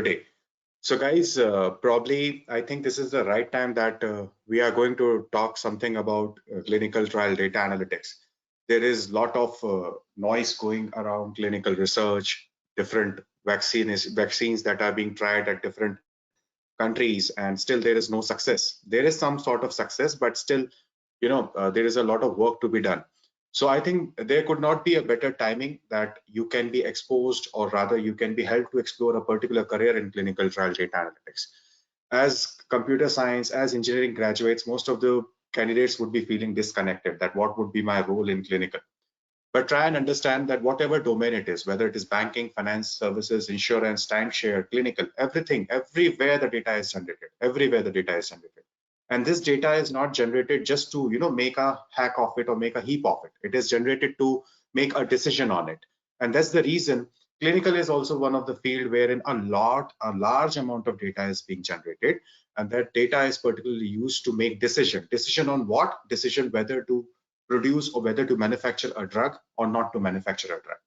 today. So guys, probably I think this is the right time that we are going to talk something about clinical trial data analytics. There is a lot of noise going around clinical research, different vaccines that are being tried at different countries, and still there is no success. There is some sort of success, but still, there is a lot of work to be done. So I think there could not be a better timing that you can be exposed, or rather you can be helped to explore a particular career in clinical trial data analytics. As computer science, as engineering graduates, most of the candidates would be feeling disconnected that what would be my role in clinical. But try and understand that whatever domain it is, whether it is banking, finance, services, insurance, timeshare, clinical, everything, everywhere the data is generated, everywhere the data is generated. And this data is not generated just to, make a hack of it or make a heap of it. It is generated to make a decision on it. And that's the reason clinical is also one of the field wherein a large amount of data is being generated. And that data is particularly used to make decision on what? Decision whether to produce or whether to manufacture a drug or not to manufacture a drug.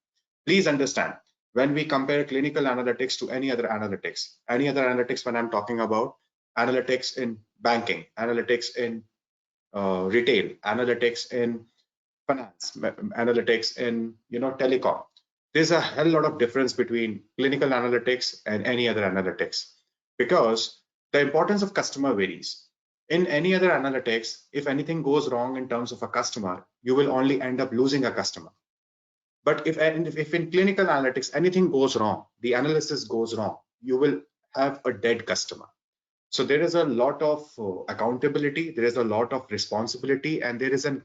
Please understand, when we compare clinical analytics to any other analytics, when I'm talking about analytics in banking, analytics in retail, analytics in finance, analytics in telecom, there's a hell lot of difference between clinical analytics and any other analytics, because the importance of customer varies. In any other analytics, if anything goes wrong in terms of a customer, you will only end up losing a customer. But if in clinical analytics anything goes wrong, the analysis goes wrong, you will have a dead customer. So there is a lot of accountability, there is a lot of responsibility, and there is a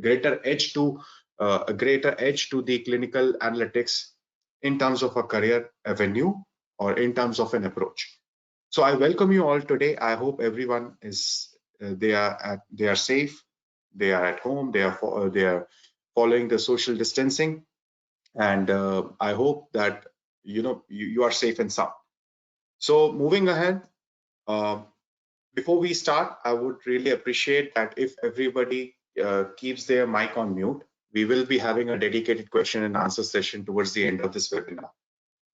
greater edge to the clinical analytics in terms of a career avenue or in terms of an approach. So I welcome you all today. I hope everyone is they are safe, they are at home, they are following the social distancing, and I hope that you are safe and sound. So moving ahead, before we start, I would really appreciate that if everybody keeps their mic on mute. We will be having a dedicated question and answer session towards the end of this webinar.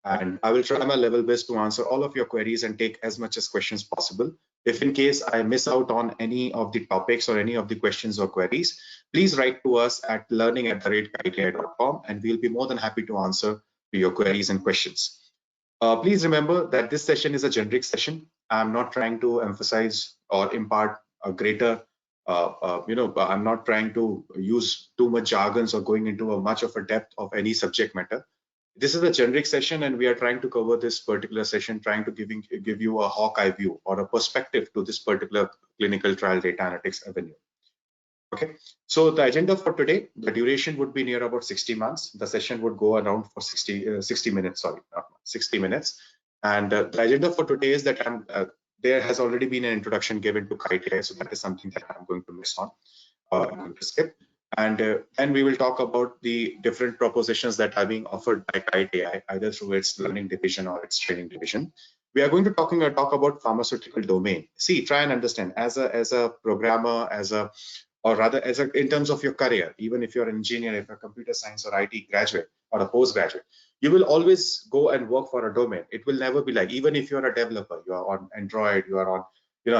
And I will try my level best to answer all of your queries and take as much as questions possible. If in case I miss out on any of the topics or any of the questions or queries, please write to us at learning@KITE-Ai.com, and we'll be more than happy to answer your queries and questions. Please remember that this session is a generic session. I'm not trying to emphasize or impart a greater, I'm not trying to use too much jargons or going into much of a depth of any subject matter. This is a generic session, and we are trying to cover this particular session, trying to give you a hawk eye view or a perspective to this particular clinical trial data analytics avenue. Okay, so the agenda for today, the duration would be near about 60 months. The session would go around for 60 minutes, sorry, not 60 minutes. And the agenda for today is that there has already been an introduction given to KITE-Ai, so that is something that I'm going to miss on, I'm going to skip. And then we will talk about the different propositions that are being offered by KITE-Ai, either through its learning division or its training division. We are going to talk about pharmaceutical domain. See, try and understand, as a programmer, or rather in terms of your career, even if you're an engineer, if you're a computer science or IT graduate or a postgraduate, you will always go and work for a domain. It will never be like, even if you're a developer, you are on Android, you are on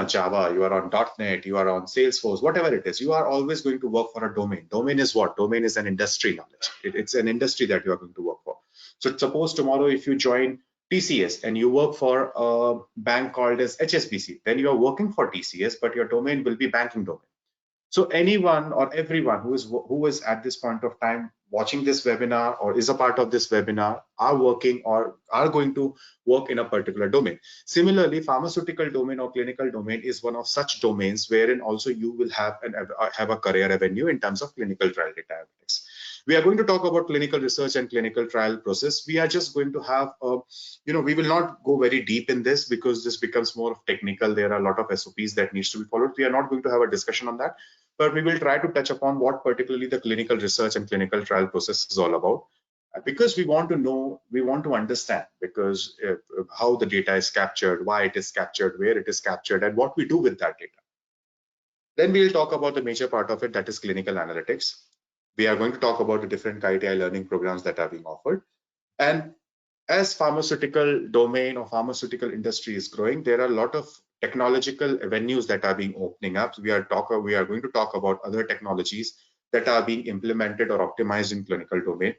Java, you are on .NET, you are on Salesforce, whatever it is, you are always going to work for a domain. Domain is what? Domain is an industry knowledge. It's an industry that you are going to work for. So suppose tomorrow if you join TCS and you work for a bank called as HSBC, then you are working for TCS, but your domain will be banking domain. So anyone or everyone who is at this point of time watching this webinar or is a part of this webinar are working or are going to work in a particular domain. Similarly, pharmaceutical domain or clinical domain is one of such domains wherein also you will have a career avenue in terms of clinical trial data analytics. We are going to talk about clinical research and clinical trial process. We are just going to have, we will not go very deep in this because this becomes more of technical. There are a lot of SOPs that needs to be followed. We are not going to have a discussion on that, but we will try to touch upon what particularly the clinical research and clinical trial process is all about, because we want to know, we want to understand, because how the data is captured, why it is captured, where it is captured, and what we do with that data. Then we will talk about the major part of it, that is clinical analytics. We are going to talk about the different KITE-Ai learning programs that are being offered. And as pharmaceutical domain or pharmaceutical industry is growing, there are a lot of technological avenues that are being opening up. We are going to talk about other technologies that are being implemented or optimized in clinical domain.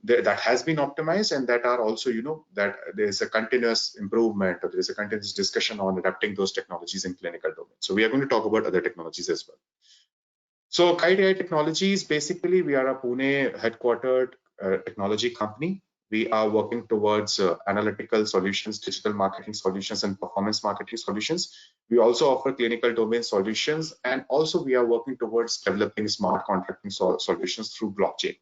That has been optimized, and that are also, that there's a continuous improvement, or there's a continuous discussion on adapting those technologies in clinical domain. So we are going to talk about other technologies as well. So KITE-Ai Technologies, basically, we are a Pune headquartered technology company. We are working towards analytical solutions, digital marketing solutions, and performance marketing solutions. We also offer clinical domain solutions, and also we are working towards developing smart contracting solutions through blockchain.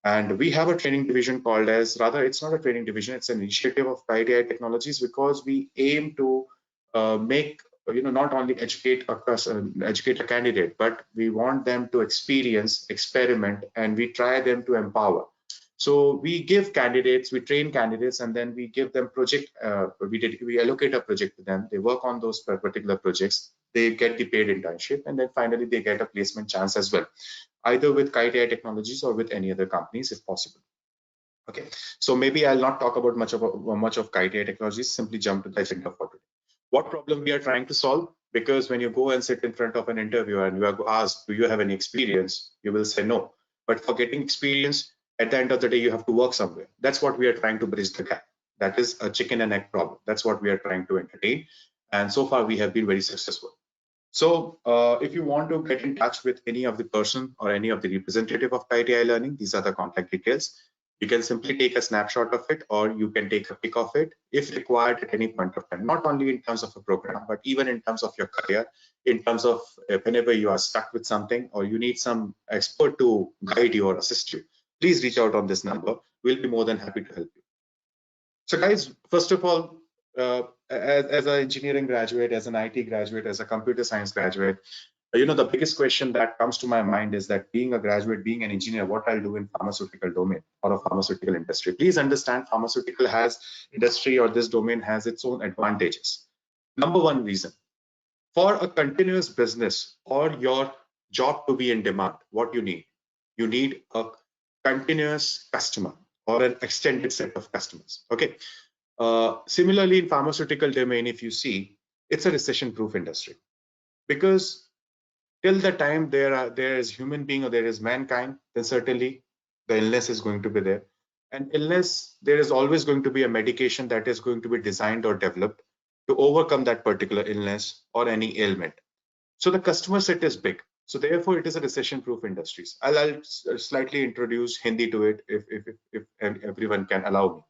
And we have a training division called as, rather, it's not a training division, it's an initiative of KITE-Ai Technologies, because we aim to make, not only educate a candidate, but we want them to experience, experiment, and we try them to empower. So we give candidates, we train candidates, and then we give them project, we allocate a project to them. They work on those particular projects, they get the paid internship, and then finally they get a placement chance as well, either with KITE-Ai Technologies or with any other companies if possible. Okay, so maybe I'll not talk about much of KITE-Ai Technologies, simply jump to the agenda for today. What problem we are trying to solve? Because when you go and sit in front of an interviewer and you are asked, do you have any experience? You will say no. But for getting experience, at the end of the day, you have to work somewhere. That's what we are trying to bridge the gap. That is a chicken and egg problem. That's what we are trying to entertain. And so far, we have been very successful. So if you want to get in touch with any of the person or any of the representative of KITE-Ai Learning, these are the contact details. You can simply take a snapshot of it, or you can take a pic of it if required at any point of time, not only in terms of a program, but even in terms of your career, in terms of whenever you are stuck with something or you need some expert to guide you or assist you, please reach out on this number. We'll be more than happy to help you. So guys, first of all, as an engineering graduate, as an IT graduate, as a computer science graduate, the biggest question that comes to my mind is that being a graduate, being an engineer, what I'll do in pharmaceutical domain or a pharmaceutical industry. Please understand, pharmaceutical industry or this domain has its own advantages. Number one reason, for a continuous business or your job to be in demand, what you need a continuous customer or an extended set of customers. Okay. Similarly, in pharmaceutical domain, if you see, it's a recession-proof industry, because till the time there is human being or there is mankind, then certainly the illness is going to be there. And illness, there is always going to be a medication that is going to be designed or developed to overcome that particular illness or any ailment. So the customer set is big. So therefore, it is a recession-proof industries. I'll slightly introduce Hindi to it if everyone can allow me.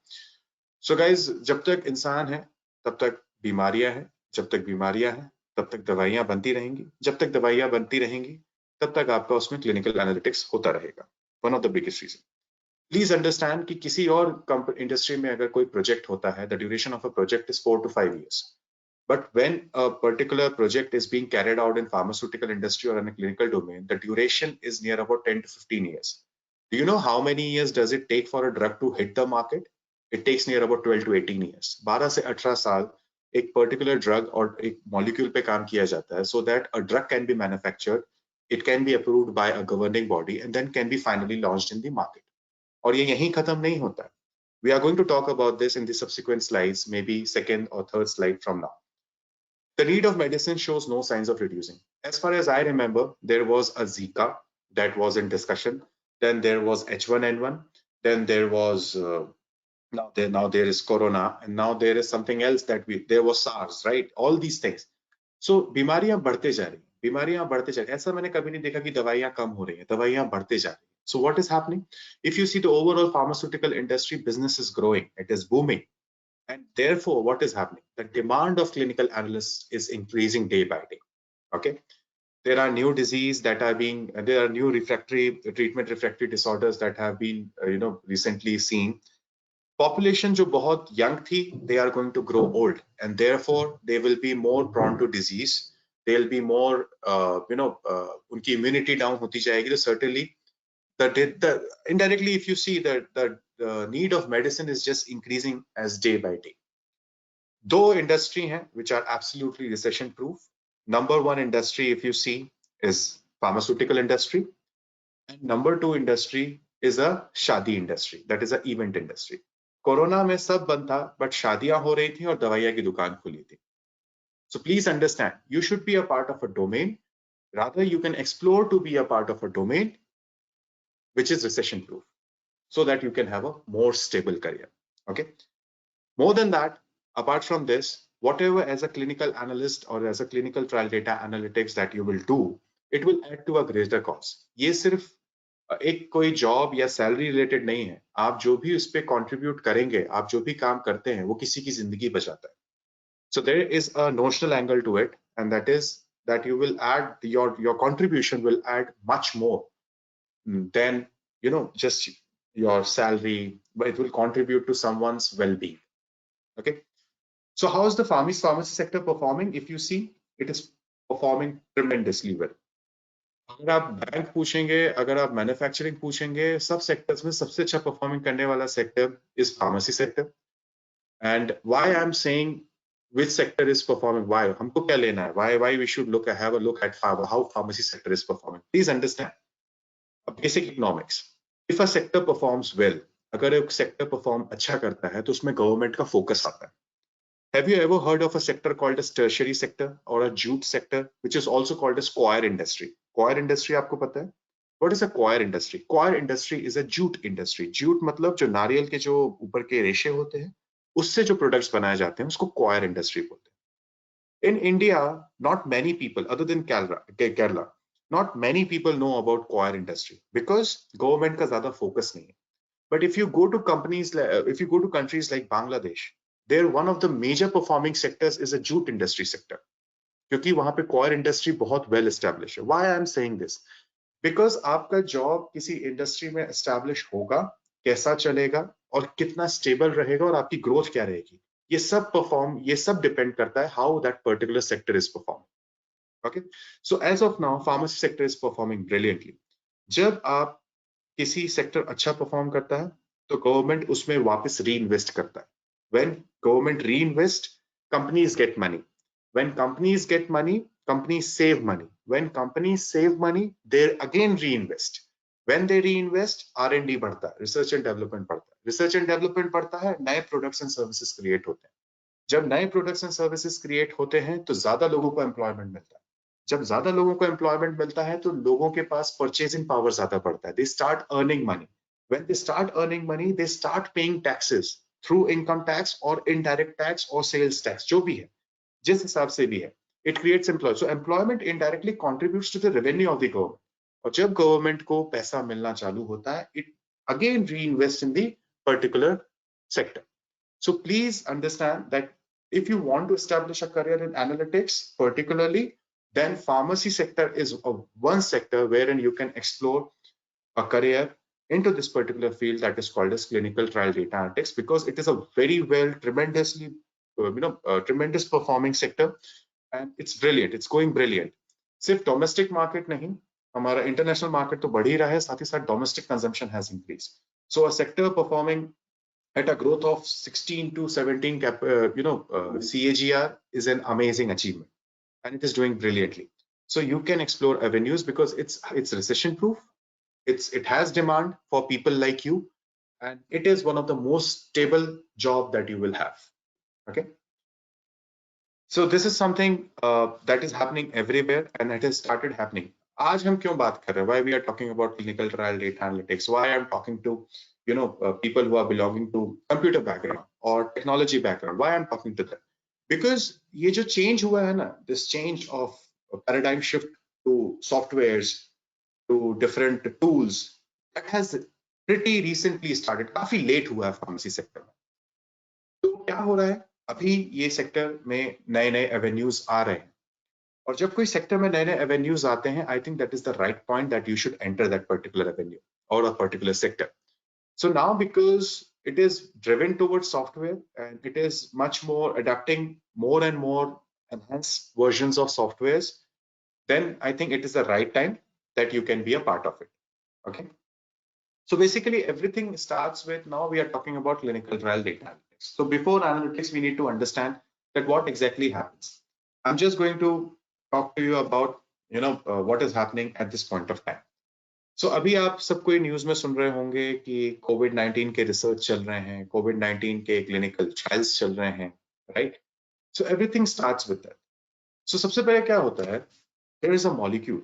So guys, जब तक इंसान है तब तक बीमारियां हैं, जब तक बीमारियां हैं तब तक दवाइयां बनती रहेंगी, जब तक दवाइयां बनती रहेंगी तब तक आपका उसमें क्लिनिकल एनालिटिक्स होता रहेगा. One of the biggest reason. Please understand कि किसी और इंडस्ट्री में अगर कोई प्रोजेक्ट होता है, the duration of a project is 4 to 5 years. But when a particular project is being carried out in pharmaceutical industry or in a clinical domain, the duration is near about 10 to 15 years. Do you know how many years does it take for a drug to hit the market? It takes near about 12 to 18 years. 12 से 18 साल एक particular drug और एक molecule पे काम किया जाता है, so that a drug can be manufactured, it can be approved by a governing body, and then can be finally launched in the market. और ये यहीं खत्म नहीं होता है. We are going to talk about this in the subsequent slides, maybe second or third slide from now. The need of medicine shows no signs of reducing. As far as I remember, there was a Zika that was in discussion. Then there was H1N1. Then there was now there is Corona, and now there is something else there was SARS, right? All these things. So बीमारियां बढ़ते जा रही हैं. ऐसा मैंने कभी नहीं देखा कि दवाइयां कम हो रही हैं. दवाइयां बढ़ते जा रही हैं. So what is happening? If you see the overall pharmaceutical industry, business is growing. It is booming. And therefore, what is happening? The demand of clinical analysts is increasing day by day. Okay. There are new diseases that are there are new treatment refractory disorders that have been, recently seen. Population जो बहुत young थी, they are going to grow old, and therefore they will be more prone to disease. They'll be more, उनकी immunity down होती जाएगी. So certainly, indirectly, if you see that the need of medicine is just increasing as day by day. Though industry हैं which are absolutely recession proof. Number one industry, if you see, is pharmaceutical industry, and number two industry is a shadi industry, that is an event industry. Corona में सब बंद था, but शादियां हो रही थी और दवाइयां की दुकान खुली थी. So please understand, you should be a part of a domain. Rather, you can explore to be a part of a domain which is recession proof, so that you can have a more stable career. Okay. More than that, apart from this, whatever as a clinical analyst or as a clinical trial data analytics that you will do, it will add to a greater cause. ये सिर्फ एक कोई job या salary related नहीं है. आप जो भी उस पर कॉन्ट्रीब्यूट करेंगे, आप जो भी काम करते हैं, वो किसी की जिंदगी बचाता है. So there is a notional angle to it, and that is that you will add your contribution will add much more than just your salary, but it will contribute to someone's well-being. Okay. So how is the pharmacy sector performing? If you see, it is performing tremendously well. अगर आप bank पूछेंगे, अगर आप manufacturing पूछेंगे, सब sectors में सबसे अच्छा परफॉर्मिंग करने वाला sector is pharmacy sector. And why I am saying which sector is performing, why, हमको क्या लेना है, why we should have a look at how pharmacy sector is performing. Please understand basic economics. If a sector performs well, अगर एक sector perform अच्छा करता है तो उसमें गवर्नमेंट का फोकस आता है. Have you ever heard of a sector called as tertiary sector or a jute sector, which is also called as coir industry? Coir industry आपको पता है? What is a coir industry? Coir industry is a jute industry. Jute मतलब जो नारियल के जो ऊपर के रेशे होते हैं, उससे जो प्रोडक्ट्स बनाए जाते हैं, उसको coir industry बोलते हैं. In India, not many people, other than Kerala, not many people know about coir industry because government का ज़्यादा focus नहीं है. But if you go to countries like Bangladesh, there one of the major performing sectors is a jute industry sector. क्योंकि वहां पे coir industry बहुत well established है. Why I am saying this? Because आपका job किसी industry में establish होगा, कैसा चलेगा और कितना स्टेबल रहेगा और आपकी ग्रोथ क्या रहेगी, ये सब डिपेंड करता है how that particular sector is performing. Okay. So as of now pharmacy sector is performing brilliantly. जब आप किसी सेक्टर अच्छा परफॉर्म करता है तो गवर्नमेंट उसमें वापस री इन्वेस्ट करता है. व्हेन गवर्नमेंट री invest, companies get money. When companies get money, companies save money. When companies save money, they again reinvest. When they reinvest, R&D बढ़ता है, research and development बढ़ता है. Research and development बढ़ता है, नए products and services create होते हैं. जब नए products and services create होते हैं तो ज्यादा लोगों को employment मिलता है. जब ज्यादा लोगों को employment मिलता है तो लोगों के पास purchasing power ज्यादा बढ़ता है. They start earning money. When they start earning money, they start paying taxes through income tax or indirect tax or sales tax, जो भी है, जिस हिसाब से भी है. It creates employment. So employment indirectly contributes to the revenue of the government. और जब गवर्नमेंट को पैसा मिलना चालू होता है, it again reinvest in the particular sector. So please understand that if you want to establish a career in analytics particularly, then pharmacy sector is one sector wherein you can explore a career into this particular field that is called as clinical trial data analytics, because it is a very well tremendously tremendous performing sector and it's brilliant, it's going brilliant. सिर्फ domestic market नहीं, हमारा international market तो बढ़ ही रहा है, साथ ही साथ domestic consumption has increase. So a sector performing at a growth of 16 to 17 CAGR is an amazing achievement, and it is doing brilliantly. So you can explore avenues because it's recession proof, it has demand for people like you, and it is one of the most stable job that you will have. Okay. So this is something that is happening everywhere and it has started happening. आज हम क्यों बात कर रहे हैं? Why we are talking about clinical trial data analytics? Why I'm talking to people who are belonging to computer background or technology background? Why I'm talking to them? Because ये जो change हुआ है ना, this change of paradigm shift to softwares, to different tools, that has pretty recently started. काफी late हुआ है pharmacy sector में. तो क्या हो रहा है? अभी ये सेक्टर में नए नए एवेन्यूज आ रहे हैं, और जब कोई सेक्टर में नए नए एवेन्यूज आते हैं, I think that is the right point that you should enter that particular avenue और a particular sector. So now because it is driven towards software and it is much more adapting more and more enhanced versions of softwares, then I think it is the right time that you can be a part of it. Okay. So basically everything starts with, now we are talking about clinical trial data analytics. So before analytics, we need to understand that what exactly happens. I'm just going to talk to you about what is happening at this point of time. सो अभी आप सब कोई news में सुन रहे होंगे कि कोविड-19 के research चल रहे हैं, कोविड-19 के क्लिनिकल ट्रायल्स चल रहे हैं, right? So everything starts with that. So सबसे पहले क्या होता है, there is a molecule.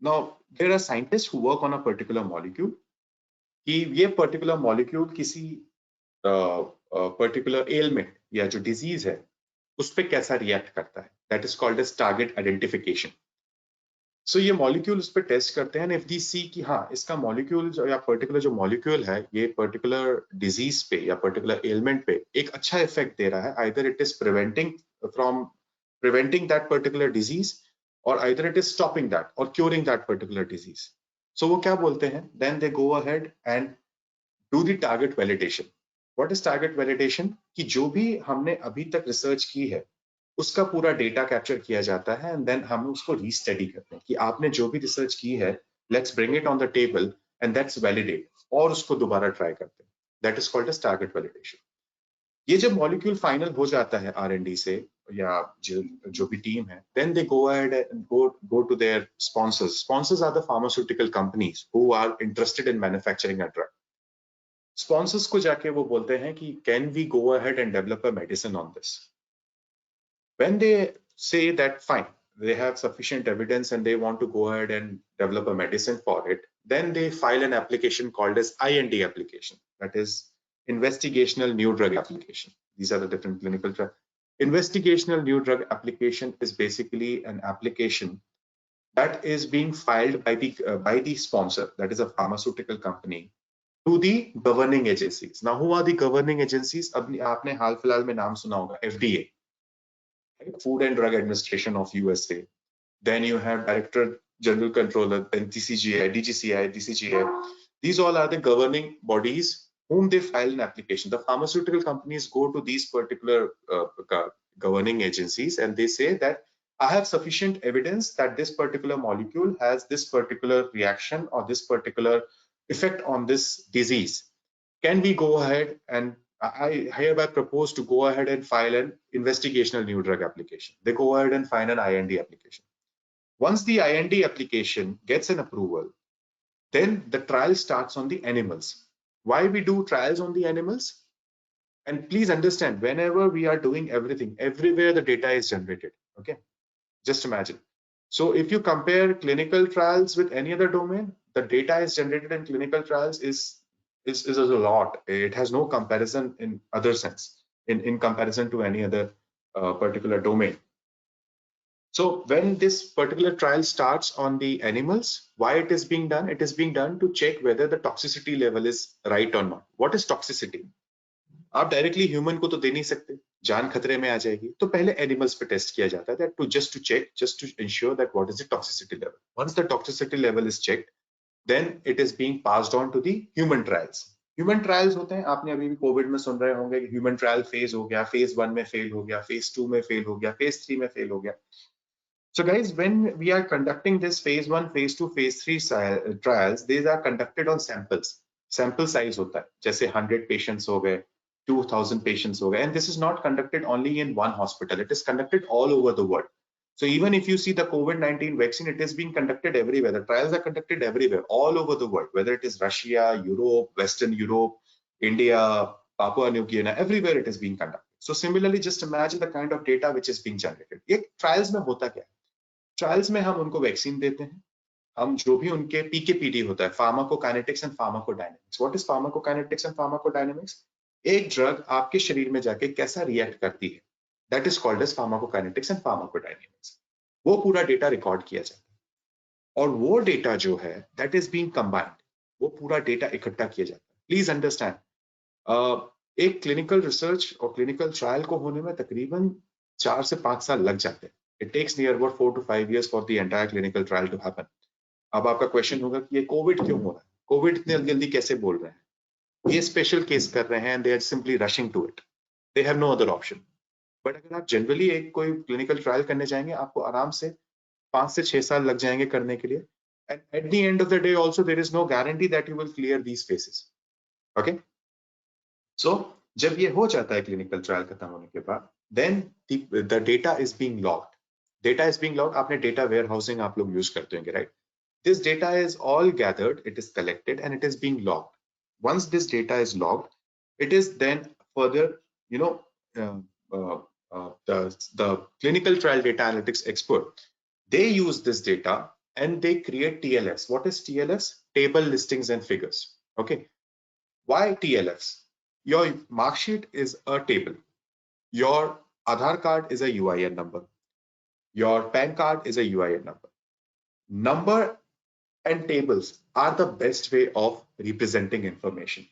Now there are scientists who work on a particular molecule, कि ये पर्टिकुलर मॉलिक्यूल किसी पर्टिकुलर एलमेंट या जो डिजीज है उस पर कैसा रिएक्ट करता है. That is called as target identification. So ये मॉलिक्यूल उस पर टेस्ट करते हैं, इफ दी सी कि हाँ इसका मॉलिक्यूल या पर्टिकुलर जो मॉलिक्यूल है ये पर्टिकुलर डिजीज पे या पर्टिकुलर एलिमेंट पे एक अच्छा इफेक्ट दे रहा है, either it is preventing that particular disease और either it is stopping that और curing that particular disease. So वो क्या बोलते हैं, then they go ahead and do the target validation. What is target validation? कि जो भी हमने अभी तक रिसर्च की है उसका पूरा डेटा कैप्चर किया जाता है एंड देन हम उसको रीस्टडी करते हैं कि आपने जो भी रिसर्च की है, let's bring it on the table and that's validate, और उसको दोबारा ट्राई करते हैं. That is called as target validation. ये जब मॉलिक्यूल फाइनल हो जाता है R&D से या जो भी टीम है, then they go ahead and go to their sponsors. Sponsors are the pharmaceutical companies who are interested in manufacturing a drug. Sponsors को जाके वो बोलते हैं कि can we go ahead and develop a medicine on this. When they say that fine, they have sufficient evidence and they want to go ahead and develop a medicine for it, then they file an application called as IND application, that is investigational new drug application. These are the different clinical trials. Investigational new drug application is basically an application that is being filed by the sponsor, that is a pharmaceutical company, to the governing agencies. Now, who are the governing agencies? अभी आपने हाल फिलहाल में नाम सुना होगा, FDA, Food and Drug Administration of USA. Then you have Director General Controller, then DCGI, DGCI, DCGI. These all are the governing bodies whom they file an application. The pharmaceutical companies go to these particular governing agencies and they say that I have sufficient evidence that this particular molecule has this particular reaction or this particular effect on this disease. Can we go ahead and I hereby propose to go ahead and file an investigational new drug application. They go ahead and file an IND application. Once the IND application gets an approval, then the trial starts on the animals. Why we do trials on the animals? And please understand, whenever we are doing everything, everywhere the data is generated. Okay, just imagine. So if you compare clinical trials with any other domain, the data is generated in clinical trials is a lot. It has no comparison in other sense, in comparison to any other particular domain. So when this particular trial starts on the animals, why it is being done? It is being done to check whether the toxicity level is right or not. What is toxicity? आप directly human को तो दे नहीं सकते, जान खतरे में आ जाएगी, तो पहले एनिमल्स पे टेस्ट किया जाता है to just to check, just to ensure that what is the toxicity level. Once the toxicity level is checked, then it is being passed on to the human trials. Human trials होते हैं, आपने अभी भी Covid में सुन रहे होंगे कि human trial phase हो गया, फेज 1 में फेल हो गया, फेज 2 में फेल हो गया, फेज 3 में फेल हो गया. So guys, when we are conducting this phase 1, phase 2, phase 3 trials, these are conducted on samples. Sample size होता है, जैसे 100 patients हो गए, 2000 patients हो गए, and this is not conducted only in one hospital. It is conducted all over the world. So even if you see the COVID-19 vaccine, it is being conducted everywhere. The trials are conducted everywhere, all over the world, whether it is Russia, Europe, Western Europe, India, Papua New Guinea, everywhere it is being conducted. So similarly, just imagine the kind of data which is being generated. ये trials में होता क्या है? Trials में हम उनको vaccine देते हैं, हम जो भी उनके पीके-पीडी होता है, pharmacokinetics and pharmacodynamics. What is pharmacokinetics and pharmacodynamics? एक ड्रग आपके शरीर में जाके कैसा रिएक्ट करती है, that is called as pharmacokinetics and pharmacodynamics. वो पूरा डेटा रिकॉर्ड किया जाता है और वो डेटा जो है दैट इज बीइंग कंबाइंड, वो पूरा डेटा इकट्ठा किया जाता है. प्लीज अंडरस्टैंड, एक क्लिनिकल रिसर्च और क्लिनिकल ट्रायल को होने में तकरीबन 4 से 5 साल लग जाते हैं. It takes near about 4 to 5 years for the entire clinical trial to happen. अब आपका क्वेश्चन होगा कि ये कोविड क्यों हो रहा है, कोविड इतनी जल्दी कैसे बोल रहे हैं? ये स्पेशल केस कर रहे हैं, they are simply rushing to it. They have no other option. But अगर आप जनरली एक कोई क्लिनिकल ट्रायल करने जाएंगे, आपको आराम से 5 से 6 साल लग जाएंगे करने के लिए. And at the end of the day also there is no guarantee that you will clear these phases. Okay? So जब ये हो जाता है क्लिनिकल ट्रायल खत्म होने के बाद, then the data is being logged. Data is being logged. आपने डेटा वेयर हाउसिंग आप लोग यूज करते होंगे, right? This data is all gathered, it is collected, and it is being logged. Once this data is logged, it is then further, you know, uh, uh, the clinical trial data analytics expert, they use this data and they create TLFs. What is TLFs? Table listings and figures. Okay. Why TLFs? Your mark sheet is a table. Your Aadhaar card is a UIN number. Your PAN card is a UIN number. Number and tables are the best way of representing information.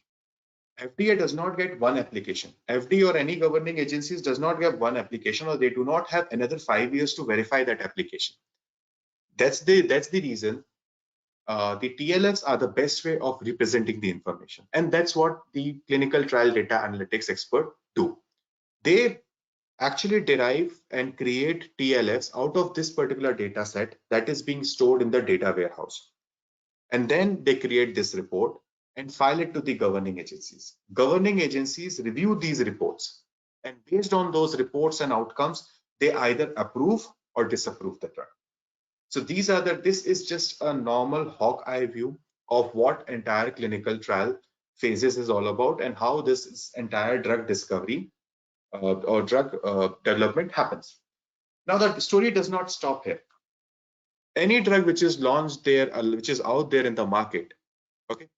FDA does not get one application. FDA or any governing agencies does not get one application, or they do not have another 5 years to verify that application. That's the reason the TLFs are the best way of representing the information, and that's what the clinical trial data analytics expert do. They actually derive and create TLFs out of this particular data set that is being stored in the data warehouse. And then they create this report and file it to the governing agencies. Governing agencies review these reports, and based on those reports and outcomes, they either approve or disapprove the drug. So this is just a normal hawk eye view of what entire clinical trial phases is all about and how this entire drug discovery or drug development happens. Now, the story does not stop here. Any drug which is launched there, which is out there in the market, okay,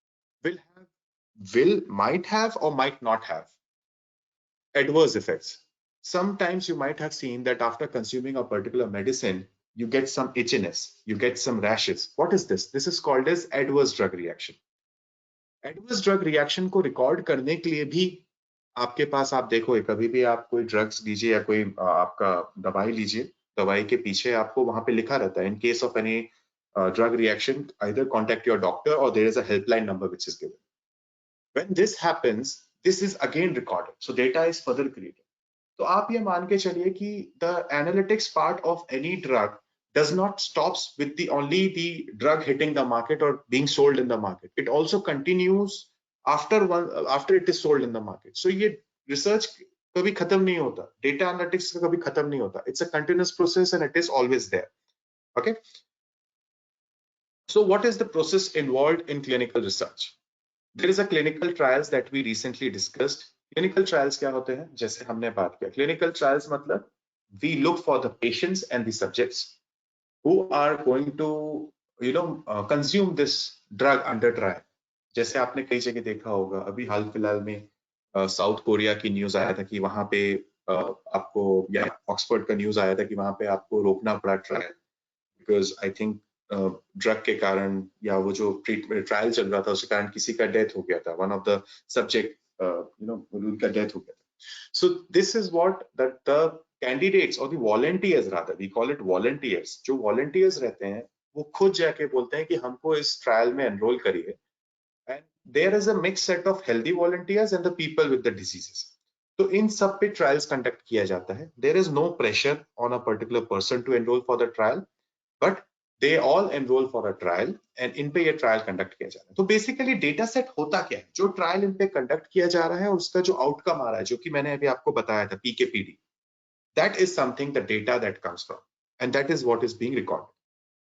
might have or might not have adverse effects. Sometimes you might have seen that after consuming a particular medicine, you get some itchiness, you get some rashes. What is this? This is called as adverse drug reaction. Adverse drug reaction को record करने के लिए भी आपके पास, आप देखो कभी भी आप कोई ड्रग्स लीजिए या कोई आपका दवाई लीजिए, दवाई के पीछे आपको वहां पे लिखा रहता है in case of any drug reaction either contact your doctor or there is a helpline number which is given. When this happens, this is again recorded, so data is further created. तो आप ये मान के चलिए कि the analytics part of any drug does not stops with only the drug hitting the market or being sold in the market. It also continues after it is sold in the market. So ये research कभी खत्म नहीं होता, data analytics का कभी खत्म नहीं होता. It's a continuous process and it is always there. Okay. So what is the process involved in clinical research? There is a clinical trials that we recently discussed. Clinical trials क्या होते हैं? जैसे हमने बात किया, clinical trials मतलब we look for the patients and the subjects who are going to consume this drug under trial. जैसे आपने कई जगह देखा होगा, अभी हाल फिलहाल में साउथ कोरिया की न्यूज आया था कि वहां पे आपको, या ऑक्सफोर्ड का न्यूज आया था कि वहां पे आपको रोकना पड़ा trial, because I think drug के कारण या वो जो ट्रायल चल रहा था उसके कारण किसी का डेथ हो गया था, वन ऑफ द सब्जेक्ट उनका डेथ हो गया था. So this is what that the candidates or the volunteers, rather we call it volunteers, जो volunteers रहते हैं वो खुद जाके बोलते हैं कि हमको इस ट्रायल में एनरोल करिए. And there is a mixed set of healthy volunteers and the people with the diseases. तो इन सब पे ट्रायल्स कंडक्ट किया जाता है. There is no pressure on a particular person to enroll for the trial, but they all enroll for a trial and इन पे ये trial conduct किया जा रहा है. तो बेसिकली डेटा सेट होता क्या है, जो ट्रायल इन पे कंडक्ट किया जा रहा है उसका जो आउटकम आ रहा है, जो कि मैंने अभी आपको बताया था PKPD, that is something the data that comes from, and that is what is being recorded.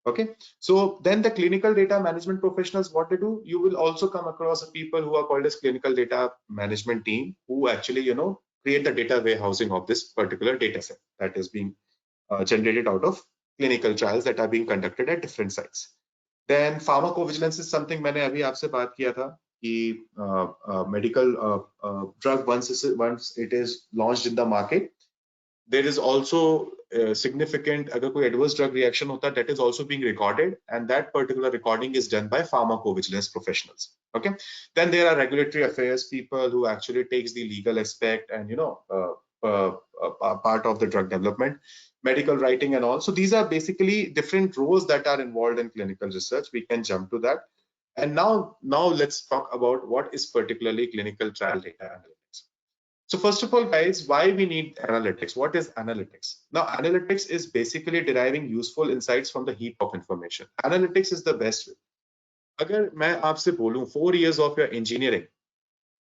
Okay, so then the clinical data management professionals, what they do, you will also come across people who are called as clinical data management team, who actually create the data warehousing of this particular data set that is being generated out of clinical trials that are being conducted at different sites. Then pharmacovigilance is something मैंने अभी आपसे बात किया था कि medical drug once it is launched in the market, there is also significant, अगर कोई adverse drug reaction होता है, that is also being recorded, and that particular recording is done by pharmacovigilance professionals. Okay, then there are regulatory affairs people who actually takes the legal aspect and part of the drug development, medical writing and all. So these are basically different roles that are involved in clinical research. We can jump to that. And now let's talk about what is particularly clinical trial data analytics. So first of all, guys, why we need analytics? What is analytics? Now, analytics is basically deriving useful insights from the heap of information. Analytics is the best way. अगर मैं आपसे बोलूं 4 years of your engineering,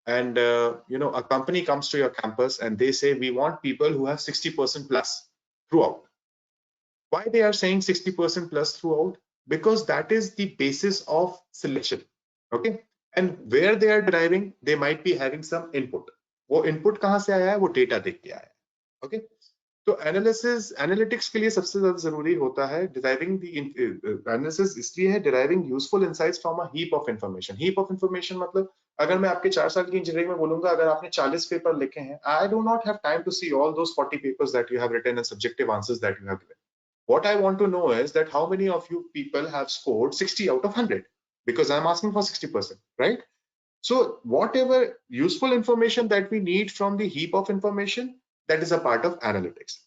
and a company comes to your campus and they say we want people who have 60% plus throughout. Why they are saying 60% plus throughout? because that is the basis of selection. Okay, and where they are deriving, they might be having some input. वो input कहाँ से आया है, वो data देख के आया है. Okay, तो एनालिटिक्स के लिए सबसे ज्यादा जरूरी होता है डिराइविंग द एनालिसिस. इसलिए है deriving useful insights from a heap of information. Heap of information मतलब अगर मैं आपके 4 साल की इंजीनियरिंग में बोलूंगा, अगर आपने 40 पेपर लिखे हैं, I do not have time to see all those 40 papers that you have written and subjective answers that you have given. What I want to know is that how many of you people have scored 60 out of 100, because I'm asking for 60%, right? So whatever useful information that we need from the heap of information, that is a part of analytics.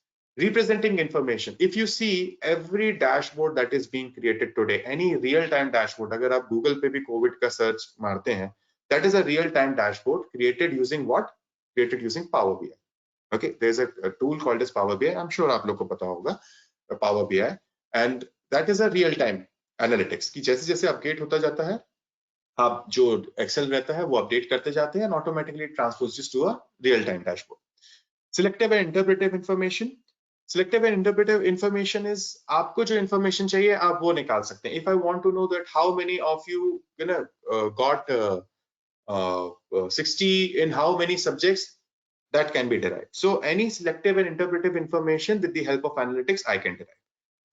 Representing information. If you see every dashboard that is being created today, any real-time dashboard, अगर आप Google पे भी COVID का search मारते हैं, that is a real-time dashboard created using what? Created using Power BI. Okay, there's a tool called as Power BI. I'm sure आप लोग को पता होगा Power BI, and that is a real-time analytics. कि जैसे जैसे अपडेट होता जाता है, आप जो एक्सेल रहता है वो अपडेट करते जाते हैं, and automatically it transposes to a real-time dashboard. Selective and interpretive information. Selective and interpretive information is आपको जो information चाहिए आप वो निकाल सकते हैं. If I want to know that how many of you got 60 in how many subjects, that can be derived. So any selective and interpretive information with the help of analytics I can derive.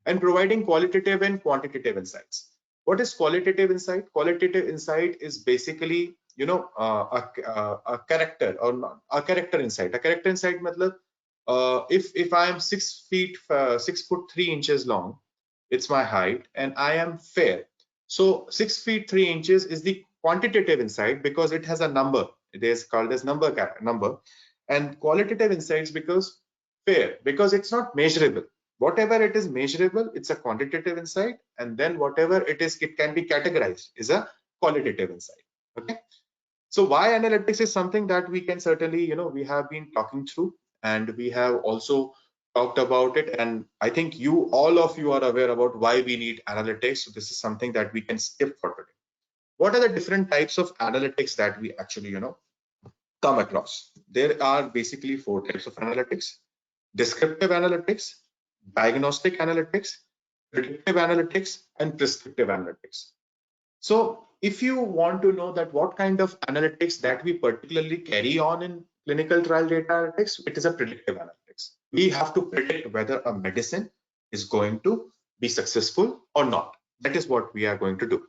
And providing qualitative and quantitative insights. What is qualitative insight? Qualitative insight is basically a character or not, a character insight. A character insight matlab, if I am 6'3" long, it's my height, and I am fair. So 6'3" is the quantitative insight because it has a number. It is called as number. And qualitative insights because fair, because it's not measurable. Whatever it is measurable, it's a quantitative insight, and then whatever it is, it can be categorized is a qualitative insight. Okay. So why analytics is something that we can certainly, we have been talking through, and we have also talked about it. And I think all of you are aware about why we need analytics. So this is something that we can skip for today. What are the different types of analytics that we actually, come across? There are basically 4 types of analytics: descriptive analytics, diagnostic analytics, predictive analytics, and prescriptive analytics. So if you want to know that what kind of analytics that we particularly carry on in clinical trial data analytics, it is a predictive analytics. We have to predict whether a medicine is going to be successful or not. That is what we are going to do.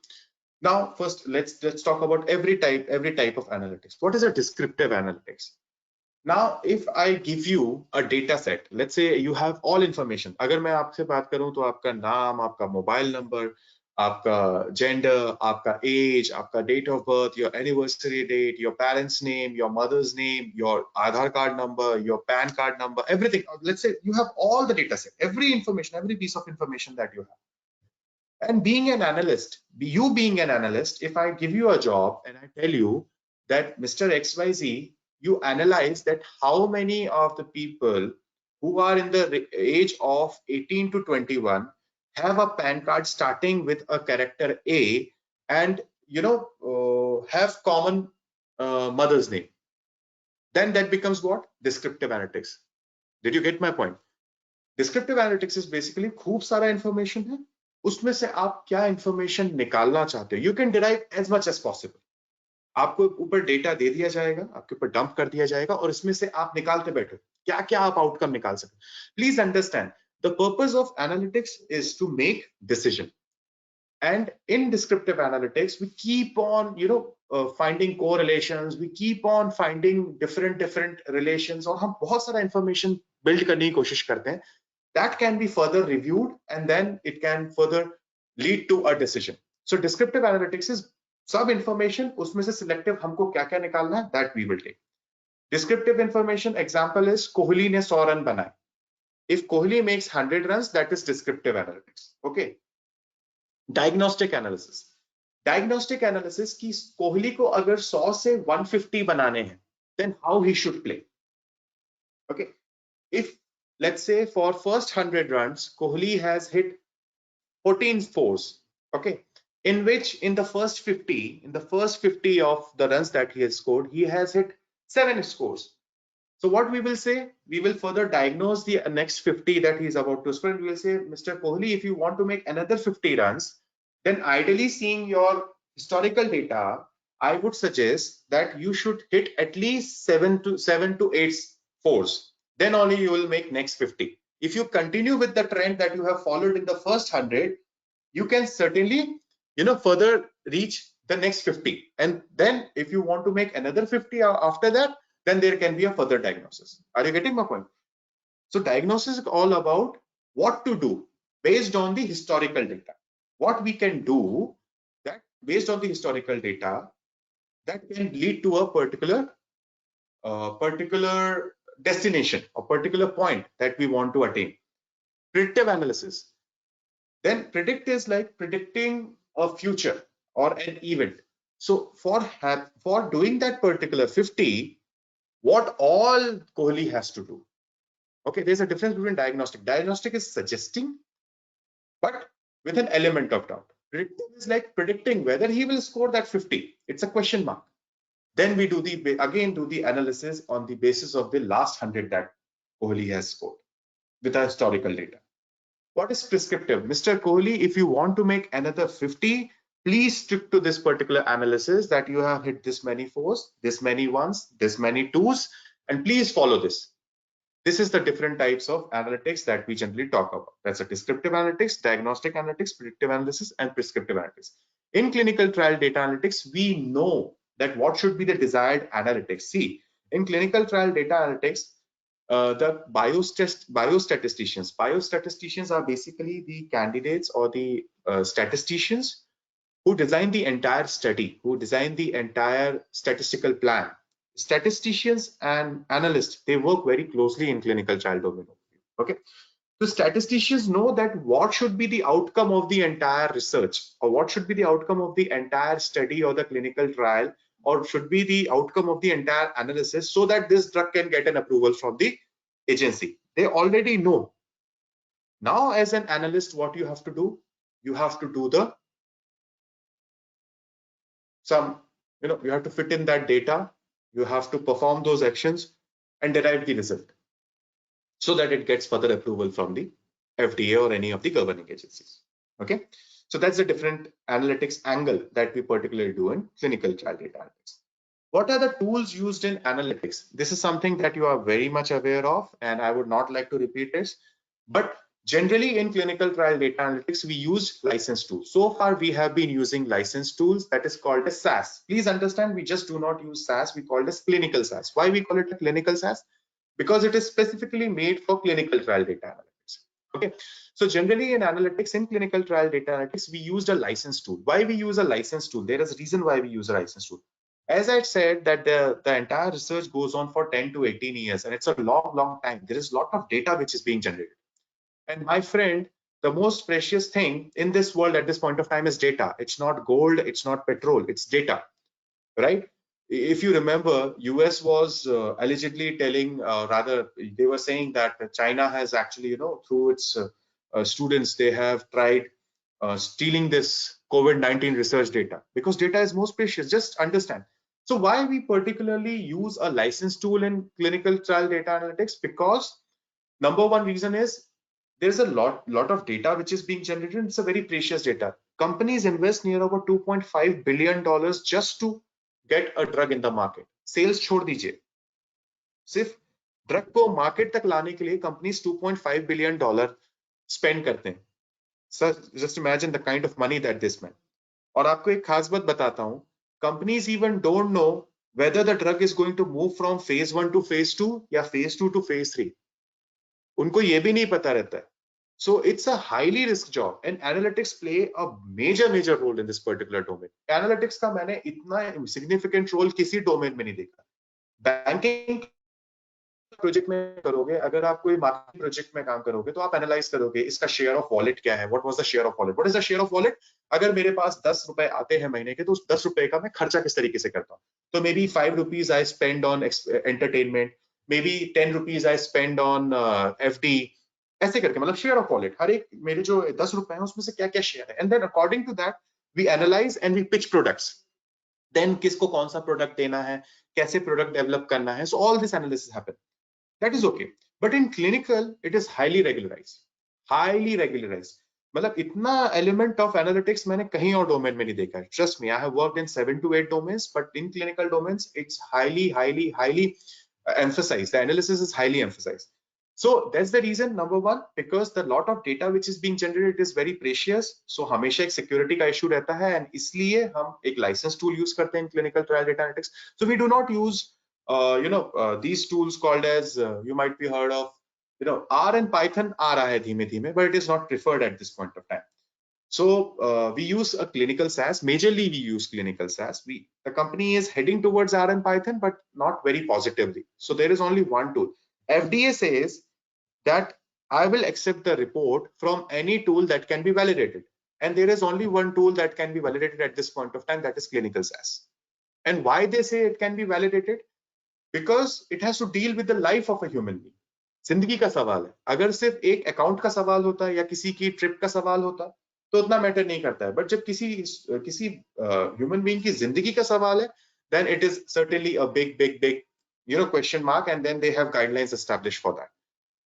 Now, first, let's talk about every type of analytics. What is a descriptive analytics? Now, if I give you a data set, let's say you have all information. अगर मैं आपसे बात करूं तो आपका नाम, आपका mobile number, आपका जेंडर, आपका एज, आपका date of birth, your anniversary date, your parents' name, your mother's name, your Aadhaar card number, your PAN card number, everything. Let's say you have all the data set, every information, every piece of information that you have. And being an analyst, you being an analyst, if I give you a job and I tell you that Mr. XYZ, you analyze that how many of the people who are in the age of 18 to 21 have a PAN card starting with a character A and have common mother's name, then that becomes what? Descriptive analytics. Did you get my point? Descriptive analytics is basically खूब सारा information है, उसमें से आप क्या information निकालना चाहते हो. You can derive as much as possible. आपको ऊपर डेटा दे दिया जाएगा, आपके ऊपर डंप कर दिया जाएगा, और इसमें से आप निकालते बैठो क्या क्या आप आउटकम निकाल सकते. Please understand the purpose of analytics is to make decision. And in descriptive analytics, we keep on, finding correlations. We keep on finding different relations, और हम बहुत सारा information build करने की कोशिश करते हैं. That can be further reviewed, and then it can further lead to a decision. So descriptive analytics is सब information, उसमें से selective हमको क्या क्या निकालना है, that we will take. Descriptive information example is Kohli ने 100 रन बनाए. If Kohli makes 100 runs, that is descriptive analytics. Okay. Diagnostic analysis. Diagnostic analysis कि कोहली को अगर 100 से 150 बनाने हैं, then how he should play. Okay. If let's say for first 100 runs, Kohli has hit 14 fours. Okay. In which in the first 50 of the runs that he has scored, he has hit 7 scores. So what we will say, we will further diagnose the next 50 that he is about to score. We will say, Mr. Kohli, if you want to make another 50 runs, then ideally seeing your historical data, I would suggest that you should hit at least 7 to 8 fours. Then only you will make next 50. If you continue with the trend that you have followed in the first 100, you can certainly, further reach the next 50. And then if you want to make another 50 after that, then there can be a further diagnosis. Are you getting my point? So diagnosis is all about what to do based on the historical data. What we can do that based on the historical data that can lead to a particular destination, a particular point that we want to attain. Predictive analysis. Then predict is like predicting a future or an event. So for doing that particular 50, what all Kohli has to do? Okay, there's a difference between diagnostic. Diagnostic is suggesting, but with an element of doubt. Predictive is like predicting whether he will score that 50. It's a question mark. Then we do the analysis on the basis of the last 100 that Kohli has scored with our historical data. What is prescriptive? Mr. Kohli, if you want to make another 50, please stick to this particular analysis that you have hit this many fours, this many ones, this many twos, and please follow this. This is the different types of analytics that we generally talk about. That's a descriptive analytics, diagnostic analytics, predictive analysis, and prescriptive analytics. In clinical trial data analytics, we know that what should be the desired analytics. See, in clinical trial data analytics, the biostatisticians are basically the candidates or the statisticians who design the entire study, who design the entire statistical plan. Statisticians and analysts, they work very closely in clinical trial domain. Okay, so statisticians know that what should be the outcome of the entire research, or what should be the outcome of the entire study or the clinical trial, or should be the outcome of the entire analysis, so that this drug can get an approval from the agency. They already know. Now, as an analyst, what you have to do? You have to do you have to fit in that data. You have to perform those actions and derive the result so that it gets further approval from the FDA or any of the governing agencies. Okay, so that's a different analytics angle that we particularly do in clinical trial data analytics. What are the tools used in analytics? This is something that you are very much aware of, and I would not like to repeat this, but generally in clinical trial data analytics, we use licensed tools. So far, we have been using licensed tools that is called as SAS. Please understand, we just do not use SAS, we call it as clinical SAS. Why we call it a clinical SAS? Because it is specifically made for clinical trial data analytics. Okay, so generally in analytics, in clinical trial data analytics, we used a licensed tool. Why we use a licensed tool? There is a reason why we use a licensed tool. As I said, that the entire research goes on for 10 to 18 years, and it's a long time. There is a lot of data which is being generated. And my friend, the most precious thing in this world at this point of time is data. It's not gold, it's not petrol, it's data, right? If you remember, US was allegedly telling, rather, they were saying that China has actually, through its students, they have tried stealing this COVID-19 research data, because data is most precious. Just understand. So why we particularly use a licensed tool in clinical trial data analytics? Because number one reason is there's a lot of data which is being generated. It's a very precious data. Companies invest near over $2.5 billion just to get a drug in the market. Sales छोड़ दीजिए, सिर्फ drug को market तक लाने के लिए companies $2.5 billion spend करते हैं. So just imagine the kind of money that they spend. और आपको एक खास बात बताता हूं, companies even don't know whether the drug is going to move from phase 1 to phase 2 या phase 2 to phase 3. उनको ये भी नहीं पता रहता है. So it's a highly risk job, and analytics play a major role in this particular domain. Analytics का मैंने इतना significant role किसी domain में नहीं देखा. Banking प्रोजेक्ट में करोगे, अगर आप कोई मार्केटिंग प्रोजेक्ट में काम करोगे तो आप एनालाइज करोगे इसका शेयर ऑफ वॉलेट क्या है. What was the share of wallet? What is the share of wallet? अगर मेरे पास 10 रुपए आते हैं महीने के, तो उस 10 रुपए का मैं खर्चा किस तरीके से करता हूँ. तो may be 5 rupees I spend on entertainment, may be 10 rupees I spend on FD, ऐसे करके, मतलब शेयर ऑफ वॉलेट, हर एक मेरे जो 10 रुपए हैं उसमें से क्या क्या शेयर है. And then according to that we analyse and we pitch products. Then किसको कौन सा प्रोडक्ट देना है, कैसे प्रोडक्ट डेवलप करना है. So all this analysis happen. That is okay. But in clinical, it is highly regularized. Highly regularized. मतलब इतना एलिमेंट ऑफ एनालिटिक्स मैंने कहीं और डोमेन में नहीं देखा है. Trust me, I have worked in 7 to 8 domains, but in clinical domains it's highly emphasized. The analysis is highly emphasized. So that's the reason, number one, because the lot of data which is being generated is very precious. So हमेशा एक security का issue रहता है, and इसलिए हम एक license tool use करते हैं in clinical trial data analytics. So we do not use these tools called as you might be heard of, R and Python आ रहा है धीमे धीमे, but it is not preferred at this point of time. So we use a clinical SaaS. Majorly, we use clinical SaaS. The company is heading towards R and Python, but not very positively. So there is only one tool. FDA says that I will accept the report from any tool that can be validated. And there is only one tool that can be validated at this point of time, that is clinical SaaS. And why they say it can be validated? Because it has to deal with the life of a human being. जिंदगी का सवाल है. अगर सिर्फ एक account का सवाल होता या किसी की ट्रिप का सवाल होता तो उतना मैटर नहीं करता है, बट जब किसी ह्यूमन बीइंग की जिंदगी का सवाल है, then it is certainly a big question mark, and then they have guidelines established for that.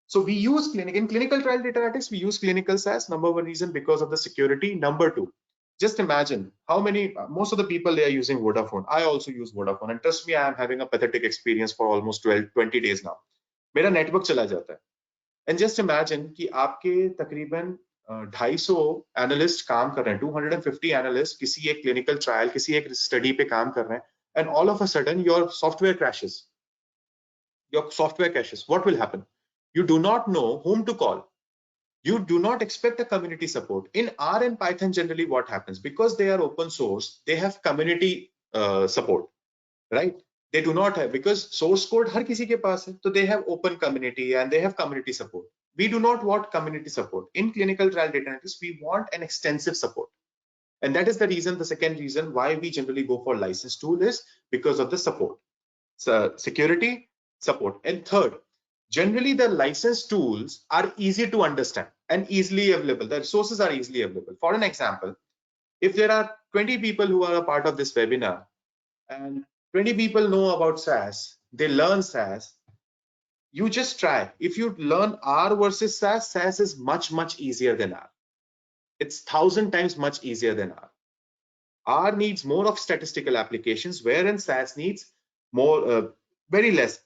So we use in clinical trial data analytics, we use clinical SaaS. Number one reason, because of the security. Number two, just imagine how many, most of the people, they are using Vodafone. I also use Vodafone, and trust me, I am having a pathetic experience for almost 20 days now. मेरा network चला जाता है. And just imagine कि आपके तकरीबन 250 analyst काम कर रहे हैं, 250 एनालिस्ट किसी एक क्लिनिकल ट्रायल, किसी एक स्टडी पे काम कर रहे हैं, and all of a sudden your software crashes. What will happen? You do not know whom to call. You do not expect a community support. In R and Python, generally what happens, because they are open source, they have community support, right? They do not have, because source code har kisi ke paas hai, so they have open community and they have community support. We do not want community support. In clinical trial data analytics, we want an extensive support. And that is the reason, the second reason why we generally go for licensed tool is because of the support. So security, support. And third, generally the licensed tools are easy to understand and easily available. The resources are easily available. For an example, if there are 20 people who are a part of this webinar, and 20 people know about SaaS, they learn SaaS, you just try. If you learn R versus SaaS, SaaS is much easier than R. It's 1,000 times much easier than R. R needs more of statistical applications, wherein SaaS needs more, very less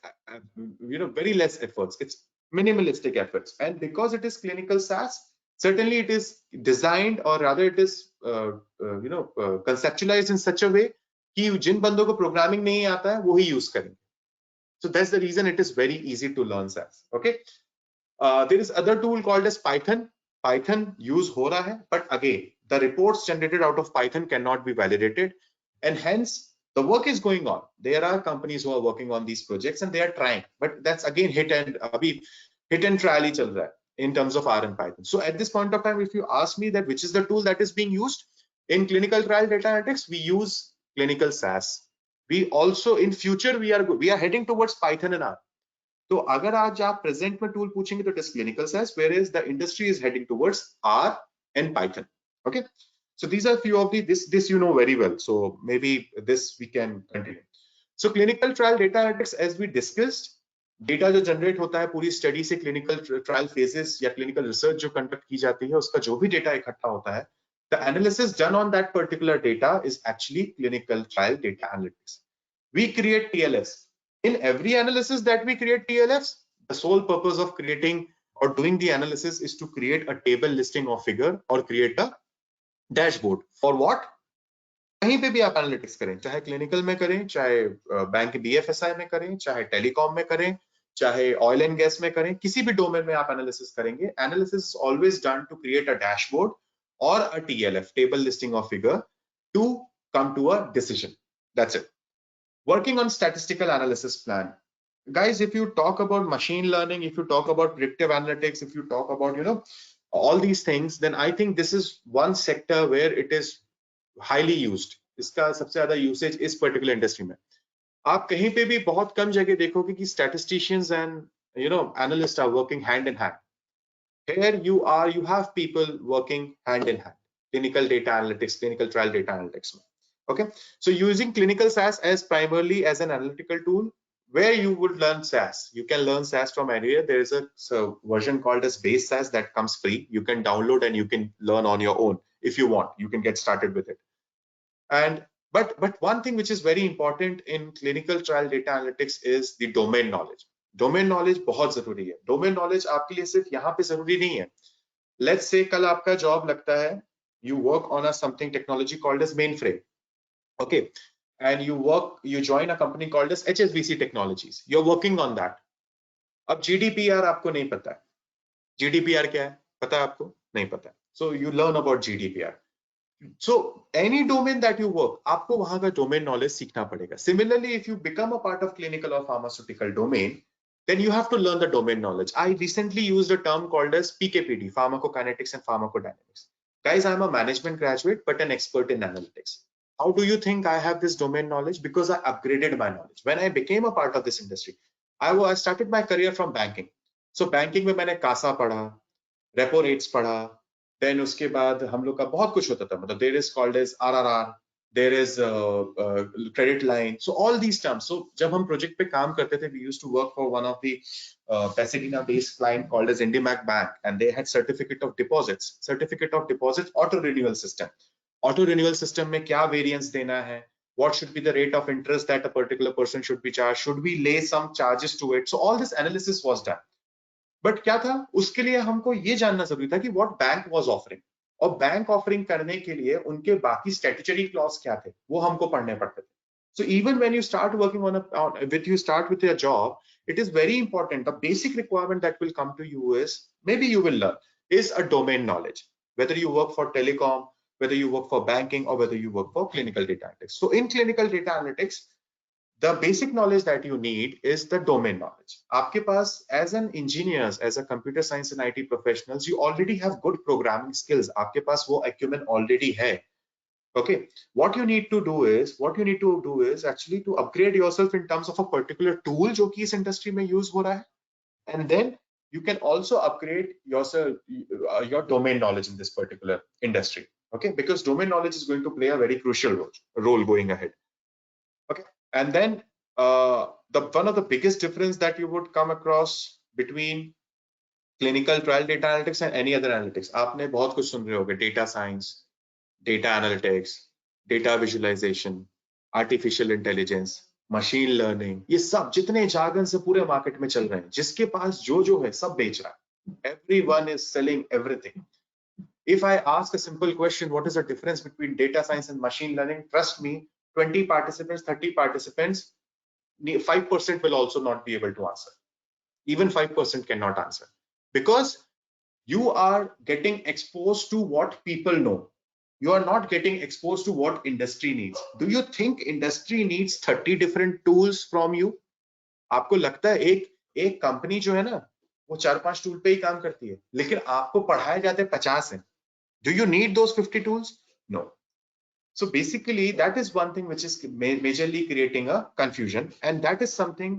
efforts. It's minimalistic efforts. And because it is clinical SaaS, certainly it is designed, or rather it is conceptualized in such a way कि जिन बंदों को programming नहीं आता है वो ही use करेंगे. So that's the reason it is very easy to learn SaaS. Okay. There is other tool called as Python. Python use हो रहा है, but again, the reports generated out of Python cannot be validated, and hence the work is going on. There are companies who are working on these projects and they are trying, but that's again hit and trial ही चल रहा है in terms of R and Python. So at this point of time, if you ask me that which is the tool that is being used in clinical trial data analytics, we use clinical SaaS. We also in future we are heading towards Python and R. तो अगर आज आप present में tool पूछेंगे तो it is clinical SaaS, whereas the industry is heading towards R and Python. Okay, so these are few of the this you know very well, so maybe this we can continue. So clinical trial data analytics, as we discussed, data जो generate होता है पूरी study से, clinical trial phases या clinical research जो conduct की जाती है, उसका जो भी डेटा इकट्ठा होता है, the analysis done on that particular data is actually clinical trial data analytics. We create TLFs. In every analysis that we create TLFs, the sole purpose of creating or doing the analysis is to create a table listing of figure or create a dashboard. For what? कहीं पे भी आप analytics करें, चाहे clinical में करें, चाहे bank BFSI में करें, चाहे टेलीकॉम में करें, चाहे ऑयल एंड गैस में करें, किसी भी डोमेन में आप एनालिसिस करेंगे, analysis is always done to create a dashboard or a TLF, table listing of figure, to come to a decision. That's it. Working on statistical analysis plan. Guys, if you talk about machine learning, if you talk about predictive analytics, if you talk about, all these things, then I think this is one sector where it is highly used. इसका सबसे ज्यादा usage इस particular industry में. आप कहीं पे भी बहुत कम जगह देखोगे कि statisticians and analysts are working hand in hand. Here you have people working hand in hand. Clinical data analytics, clinical trial data analytics. Okay, so using clinical SaaS as primarily as an analytical tool where you would learn SaaS. You can learn SaaS from anywhere. There is a version called as base SaaS that comes free. You can download and you can learn on your own if you want. You can get started with it. And but one thing which is very important in clinical trial data analytics is the domain knowledge. Domain knowledge बहुत जरूरी है. Domain knowledge आपके लिए सिर्फ यहाँ पे जरूरी नहीं है. Let's say कल आपका जॉब लगता है, you work on a something technology called as mainframe. Okay, and you join a company called as HSBC Technologies. You're working on that. अब GDPR आपको नहीं पता है. GDPR क्या है? पता है आपको? नहीं पता है. So you learn about GDPR. So any domain that you work, आपको वहां का domain knowledge सीखना पड़ेगा. Similarly, if you become a part of clinical or pharmaceutical domain, then you have to learn the domain knowledge. I recently used a term called as PKPD, pharmacokinetics and pharmacodynamics. Guys, I'm a management graduate, but an expert in analytics. How do you think I have this domain knowledge? Because I upgraded my knowledge. When I became a part of this industry, I started my career from banking. So banking में मैंने CASA पढ़ा, repo rates पढ़ा, then उसके बाद हम लोग का बहुत कुछ होता था. मतलब there is called as RRR, there is credit line. So all these terms. So जब हम project पे काम करते थे, we used to work for one of the Pasadena-based client called as IndyMac Bank, and they had certificate of deposits. Certificate of deposits auto renewal system. Auto renewal system में क्या variance देना है? What should be the rate of interest that a particular person should be charged? Should we lay some charges to it? So all this analysis was done. But क्या था, उसके लिए हमको ये जानना जरूरी था कि व्हाट बैंक वाज ऑफरिंग, और बैंक ऑफरिंग करने के लिए उनके बाकी स्टैट्यूटरी क्लॉज क्या थे वो हमको पढ़ने पड़ते थे. So even when you start working you start with your job, it is very important. The basic requirement that will come to you is, maybe you will learn, is a domain knowledge. Whether you work for telecom, whether you work for banking, or whether you work for clinical data analytics. So in clinical data analytics, the basic knowledge that you need is the domain knowledge. आपके पास as an engineers, as a computer science and IT professionals, you already have good programming skills. आपके पास वो acumen already है. Okay, what you need to do is actually to upgrade yourself in terms of a particular tool जो कि इस industry में use हो रहा है, and then you can also upgrade yourself, your domain knowledge in this particular industry. Okay, because domain knowledge is going to play a very crucial role going ahead. Okay, and then one of the biggest difference that you would come across between clinical trial data analytics and any other analytics, आपने बहुत कुछ सुन रहे होंगे, data science, data analytics, data visualization, artificial intelligence, machine learning, ये सब जितने jargon से पूरे मार्केट में चल रहे हैं, जिसके पास जो है सब बेच रहा है. Everyone is selling everything. If I ask a simple question, what is the difference between data science and machine learning? Trust me, 20 participants, 30 participants, 5% will also not be able to answer. Even 5% cannot answer, because you are getting exposed to what people know. You are not getting exposed to what industry needs. Do you think industry needs 30 different tools from you? आपको लगता है एक company जो है ना, वो 4-5 tool पे ही काम करती है, लेकिन आपको पढ़ाए जाते 50 हैं. Do you need those 50 tools? No. So basically, that is one thing which is majorly creating a confusion, and that is something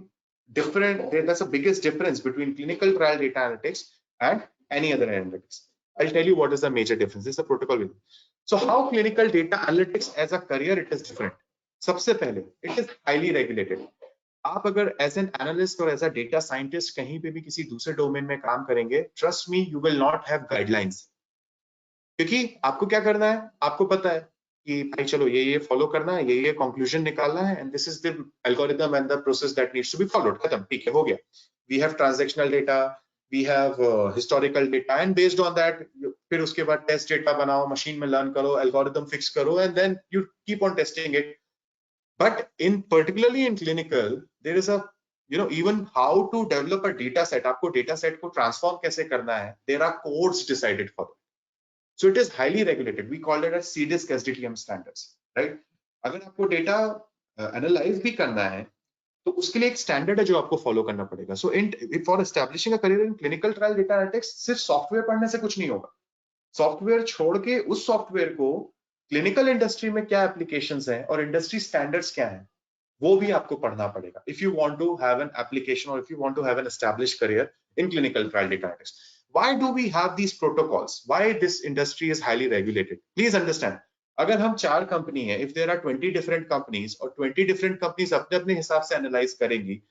different. That's the biggest difference between clinical trial data analytics and any other analytics. I'll tell you what is the major difference. This is the protocol. So how clinical data analytics as a career, it is different. सबसे पहले, it is highly regulated. आप अगर as an analyst or as a data scientist कहीं पे भी किसी दूसरे domain में काम करेंगे, trust me, you will not have guidelines. क्योंकि आपको क्या करना है, आपको पता है कि भाई चलो ये फॉलो करना है, ये कंक्लूजन निकालना है, and this is the algorithm and the process that needs to be followed. खत्म, ठीक है, हो गया. We have transactional data, we have historical data, and based on that फिर उसके बाद टेस्ट डेटा बनाओ, मशीन में लर्न करो, एल्गोरिथम फिक्स करो, and then you keep on testing it. But in particularly in clinical there is a even how to develop a data set, आपको data set को transform कैसे करना है, there are codes decided for it. So it is highly regulated. We call it as CDISC SDTM standards, right? अगर आपको data analyse भी करना है तो उसके लिए एक स्टैंडर्ड है जो आपको फॉलो करना पड़ेगा. So for establishing a career in clinical trial data analytics, सिर्फ सॉफ्टवेयर पढ़ने से कुछ नहीं होगा. सॉफ्टवेयर छोड़ के उस सॉफ्टवेयर को क्लिनिकल इंडस्ट्री में क्या एप्लीकेशंस हैं और इंडस्ट्री स्टैंडर्ड्स क्या हैं, वो भी आपको पढ़ना पड़ेगा. If you want to have an application और if you want to have an established career in clinical trial data analytics. Why do we have these protocols? Why this industry is highly regulated? Please understand, अगर हम 4 company है, if there are 20 different companies और 20 different companies अपने अपने हिसाब से analyse करेंगी,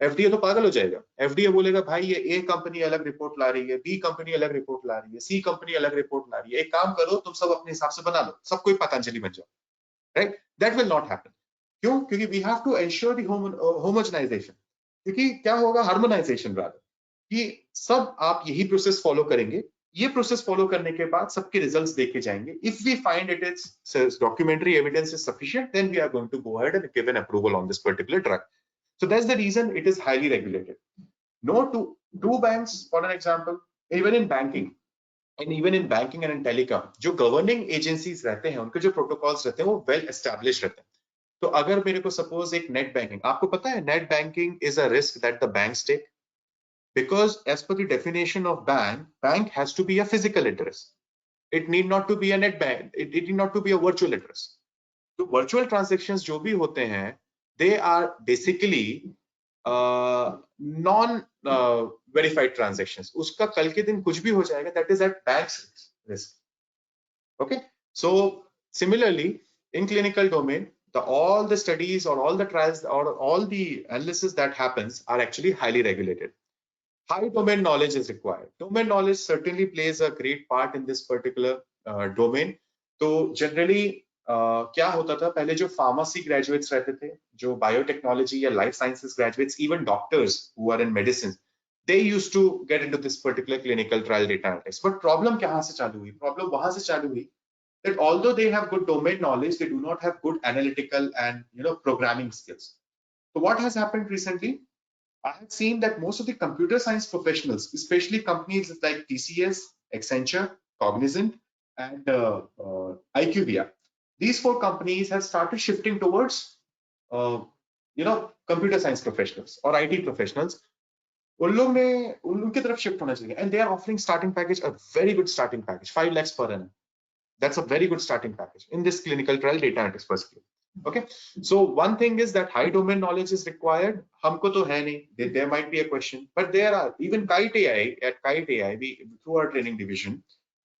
FDA तो पागल हो जाएगा। एफडीए बोलेगा भाई ये ए कंपनी अलग रिपोर्ट ला रही है, बी कंपनी अलग रिपोर्ट ला रही है, सी कंपनी अलग रिपोर्ट ला रही है, एक काम करो तुम सब अपने हिसाब से बना लो, सब कोई पतंजलि बन जाओ, right? That will not happen. क्यों? क्योंकि we have to ensure the homogenisation. क्योंकि क्या होगा, हार्मोनाइजेशन रादर, कि सब आप यही प्रोसेस फॉलो करेंगे, ये प्रोसेस फॉलो करने के बाद सबके रिजल्ट्स देखे जाएंगे। If we find it is documentary evidence is sufficient, then we are going to go ahead and give an approval on this particular drug. So that's the reason it is highly regulated. No two banks, for an example, even in banking and in telecom, जो governing agencies रहते हैं, उनके जो protocols रहते हैं वो well established रहते हैं। तो अगर मेरे को suppose एक net banking, आपको पता है net banking is a risk that the banks take, because as per the definition of bank has to be a physical address. It need not to be a net bank. It need not to be a virtual address. तो virtual transactions जो भी होते हैं, they are basically non verified transactions. उसका कल के दिन कुछ भी हो जाएगा, that is at bank's risk. Okay, so similarly in clinical domain, all the studies or all the trials or all the analysis that happens are actually highly regulated. High domain knowledge is required. Domain knowledge certainly plays a great part in this particular domain. तो generally क्या होता था, पहले जो pharmacy graduates रहते थे, जो biotechnology या life sciences graduates, even doctors who are in medicine, they used to get into this particular clinical trial data analytics. But problem कहाँ से चालू हुई? Problem वहां से चालू हुई that although they have good domain knowledge, they do not have good analytical and programming skills. So what has happened recently? I have seen that most of the computer science professionals, especially companies like TCS, Accenture, Cognizant, and IQVIA, these four companies have started shifting towards, computer science professionals or IT professionals. उनकी तरफ shift होना चाहिए, and they are offering starting package, a very good starting package, 5 lakhs per annum. That's a very good starting package in this clinical trial data analytics per skill. Okay, so one thing is that high domain knowledge is required. हमको तो है नहीं, there might be a question, but there are even KITE-Ai, at KITE-Ai, we through our training division,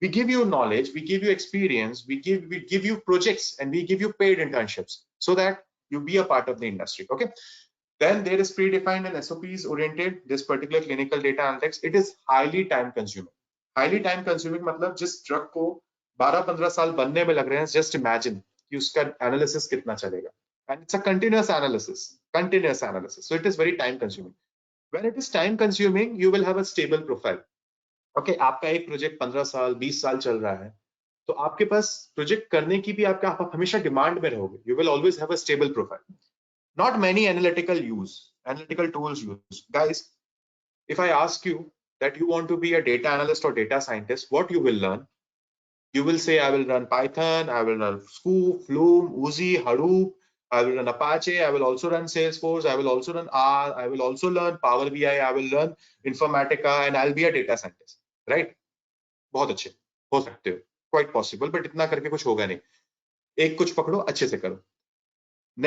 we give you knowledge, we give you experience, we give you projects, and we give you paid internships so that you be a part of the industry. Okay, then there is predefined and SOPs oriented this particular clinical data analytics. It is highly time consuming. Highly time consuming मतलब जिस drug को 12-15 साल बनने में लग रहे हैं, just imagine कि उसका एनालिसिस कितना चलेगा, and it's a continuous analysis, so it is very time consuming. When it is time consuming, you will have a stable profile. Okay, आपका एक प्रोजेक्ट 15 साल 20 साल चल रहा है, तो आपके पास प्रोजेक्ट करने की भी आप हमेशा डिमांड में रहोगे. You will always have a stable profile. Not many analytical tools used. Guys, if I ask you that you want to be a data analyst or data scientist, what you will learn? You will say, I will run Python, I will run Scoop, Flume, Uzi, Hadoop, I will run Apache, I will also run Salesforce, I will also run R, I will also learn Power BI, I will learn Informatica, and I'll be a data scientist, right? बहुत अच्छे हो सकते हो, quite possible, but इतना करके कुछ होगा नहीं. एक कुछ पकड़ो, अच्छे से करो.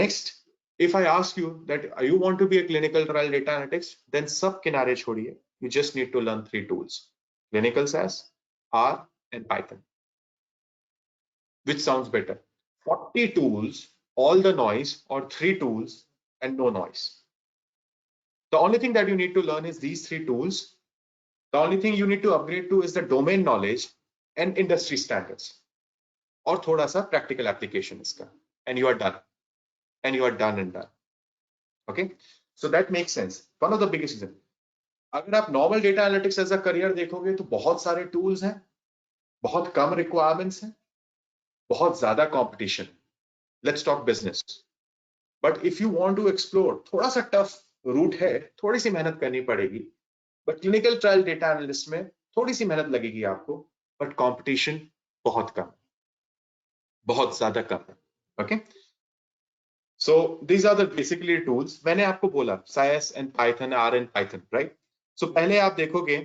Next, if I ask you that you want to be a clinical trial data analytics, then सब किनारे छोड़िए. You just need to learn 3 tools: Clinical SAS, R, and Python. Which sounds better? 40 tools, all the noise, or 3 tools and no noise? The only thing that you need to learn is these 3 tools. The only thing you need to upgrade to is the domain knowledge and industry standards. और थोड़ा सा practical application इसका, and you are done. And you are done and done. Okay, so that makes sense. One of the biggest reasons. अगर आप normal data analytics as a career देखोगे तो बहुत सारे tools हैं, बहुत कम requirements हैं, बहुत ज्यादा competition. Let's talk business. But if you want to explore, थोड़ा सा tough route है, थोड़ी सी मेहनत करनी पड़ेगी. But clinical trial data analyst में थोड़ी सी मेहनत लगेगी आपको, but competition बहुत कम, बहुत ज्यादा कम है. Okay. So these are the basically tools. मैंने आपको बोला SAS and Python, R and Python, right? So पहले आप देखोगे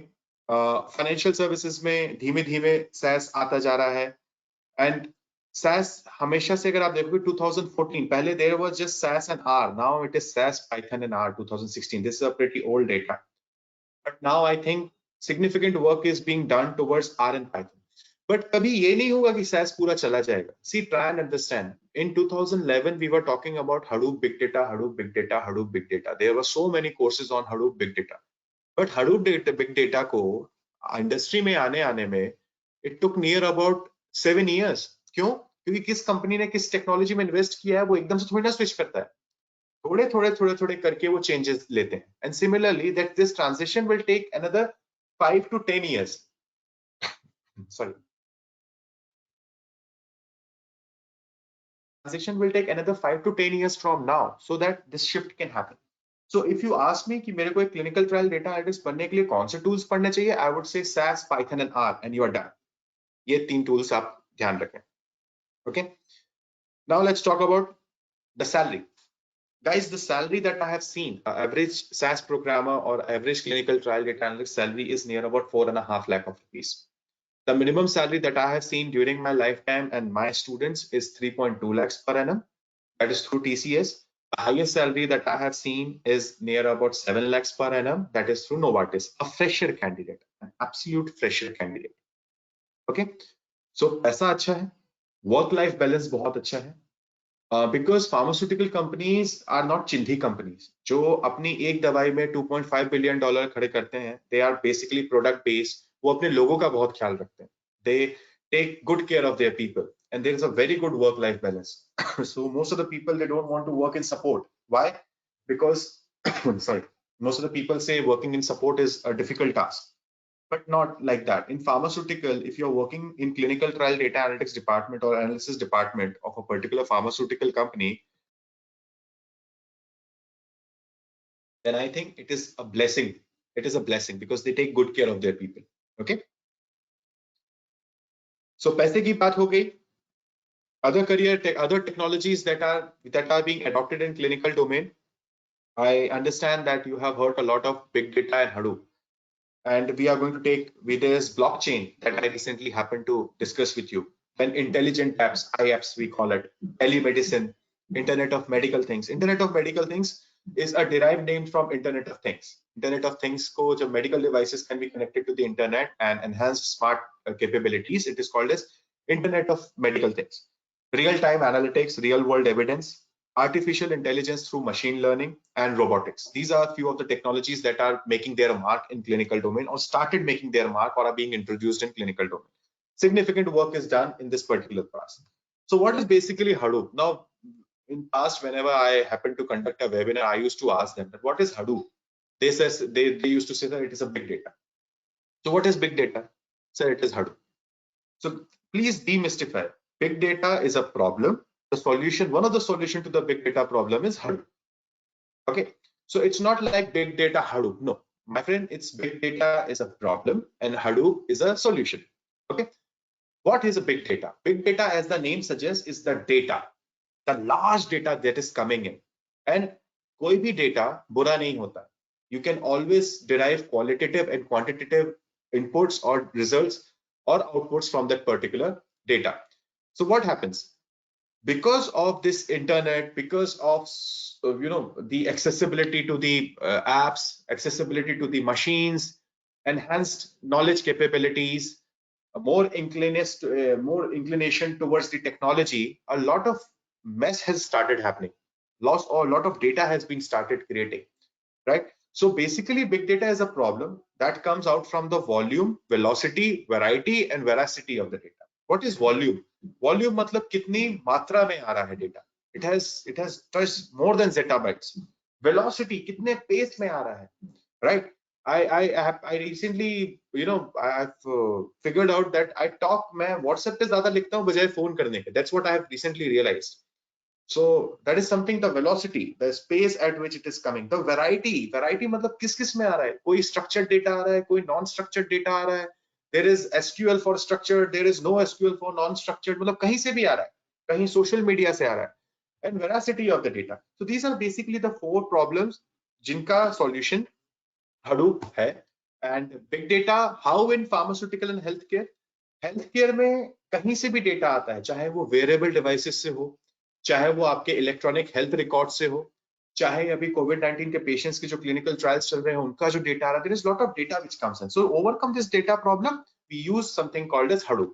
financial services में धीमे धीमे SAS आता जा रहा है, and SAS हमेशा से अगर आप देखोगे 2014 पहले there was just SAS and R. Now it is SAS, Python and R 2016. This is a pretty old data, but now I think significant work is being done towards R and Python. But कभी ये नहीं होगा कि SaaS पूरा चला जाएगा. See, try and understand. In 2011, we were talking about Hadoop Big Data, Hadoop Big Data, Hadoop Big Data. There were so many courses on Hadoop Big Data. But Hadoop Big Data को industry में आने में it took near about 7 years. क्यों? क्योंकि किस company ने किस technology में इन्वेस्ट किया है वो एकदम से थोड़ी ना स्विच करता है. थोड़े करके वो चेंजेस लेते हैं. And similarly, that this transition will take another 5 to 10 years. Sorry. Transition will take another 5 to 10 years from now so that this shift can happen. So if you ask me कि मेरे को एक clinical trial data analytics पढ़ने के लिए कौन से tools पढ़ने चाहिए, I would say SAS, Python and R, and you are done. ये 3 tools आप ध्यान रखें. Okay. Now let's talk about the salary. Guys, the salary that I have seen, average SAS programmer or average clinical trial data analytics salary is near about 4.5 lakh of rupees. The minimum salary that I have seen during my lifetime and my students is 3.2 lakhs per annum. That is through TCS. The highest salary that I have seen is near about 7 lakhs per annum. That is through Novartis, a fresher candidate, an absolute fresher candidate. Okay. So पैसा अच्छा है, work-life balance बहुत अच्छा है. Because pharmaceutical companies are not चिंधी companies जो अपनी एक दवाई में $2.5 billion खड़े करते हैं. They are basically product based. वो अपने लोगों का बहुत ख्याल रखते हैं. They take good care of their people and there is a very good work-life balance. So most of the people, they don't want to work in support. Why? Because sorry, most of the people say working in support is a difficult task. But not like that. In pharmaceutical, if you're working in clinical trial data analytics department or analysis department of a particular pharmaceutical company, then I think it is a blessing. It is a blessing because they take good care of their people. Okay. So पैसे की बात हो गई. Other other technologies that are being adopted in clinical domain. I understand that you have heard a lot of big data and Hadoop. And we are going to take with this blockchain that I recently happened to discuss with you. Then intelligent apps, IApps we call it, telemedicine, Internet of Medical Things. Internet of Medical Things is a derived name from Internet of Things. Internet of Things ko jo medical devices can be connected to the internet and enhanced smart capabilities. It is called as Internet of Medical Things. Real-time analytics, real-world evidence, artificial intelligence through machine learning and robotics. These are a few of the technologies that are making their mark in clinical domain or started making their mark or are being introduced in clinical domain. Significant work is done in this particular class. So what is basically Hadoop? Now, in past, whenever I happen to conduct a webinar, I used to ask them that what is Hadoop? They used to say that it is a big data. So what is big data? Sir, it is Hadoop. So please demystify. Big data is a problem. The solution, one of the solution to the big data problem is Hadoop. Okay, so it's not like big data Hadoop. No, my friend, it's big data is a problem and Hadoop is a solution. Okay, what is a big data? Big data, as the name suggests, is the data, the large data that is coming in. And koi bhi data bura nahi hota. You can always derive qualitative and quantitative inputs or results or outputs from that particular data. So what happens? Because of this internet, because of the accessibility to the apps, accessibility to the machines, enhanced knowledge capabilities, more inclination towards the technology, a lot of mess has started happening. A lot of data has been started creating, right? So basically, big data is a problem that comes out from the volume, velocity, variety, and veracity of the data. What is volume? Volume मतलब कितनी मात्रा में आ रहा है data. It has touched more than zettabytes. Velocity कितने pace में आ रहा है, right? I recently, I've figured out that I talk, मैं WhatsApp पे ज़्यादा लिखता हूँ बजाय phone करने के. That's what I have recently realized. So that is something, the velocity, the space at which it is coming. The variety मतलब किस में आ रहा है? कोई structured data आ रहा है, कोई non-structured data आ रहा है. There is SQL for structured, there is no SQL for non-structured. मतलब कहीं से भी आ रहा है, कहीं social media से आ रहा है. And veracity of the data. So these are basically the 4 problems जिनका solution Hadoop है. And big data, how in pharmaceutical and healthcare? Healthcare में कहीं से भी data आता है, चाहे वो wearable devices से हो, चाहे वो आपके इलेक्ट्रॉनिक हेल्थ रिकॉर्ड से हो, चाहे अभी कोविड-19 के पेशेंट्स के जो क्लिनिकल ट्रायल्स चल रहे हैं उनका जो डेटा आ रहा है, there is lot of data which comes in. So overcome this data problem, we use something called as Hadoop.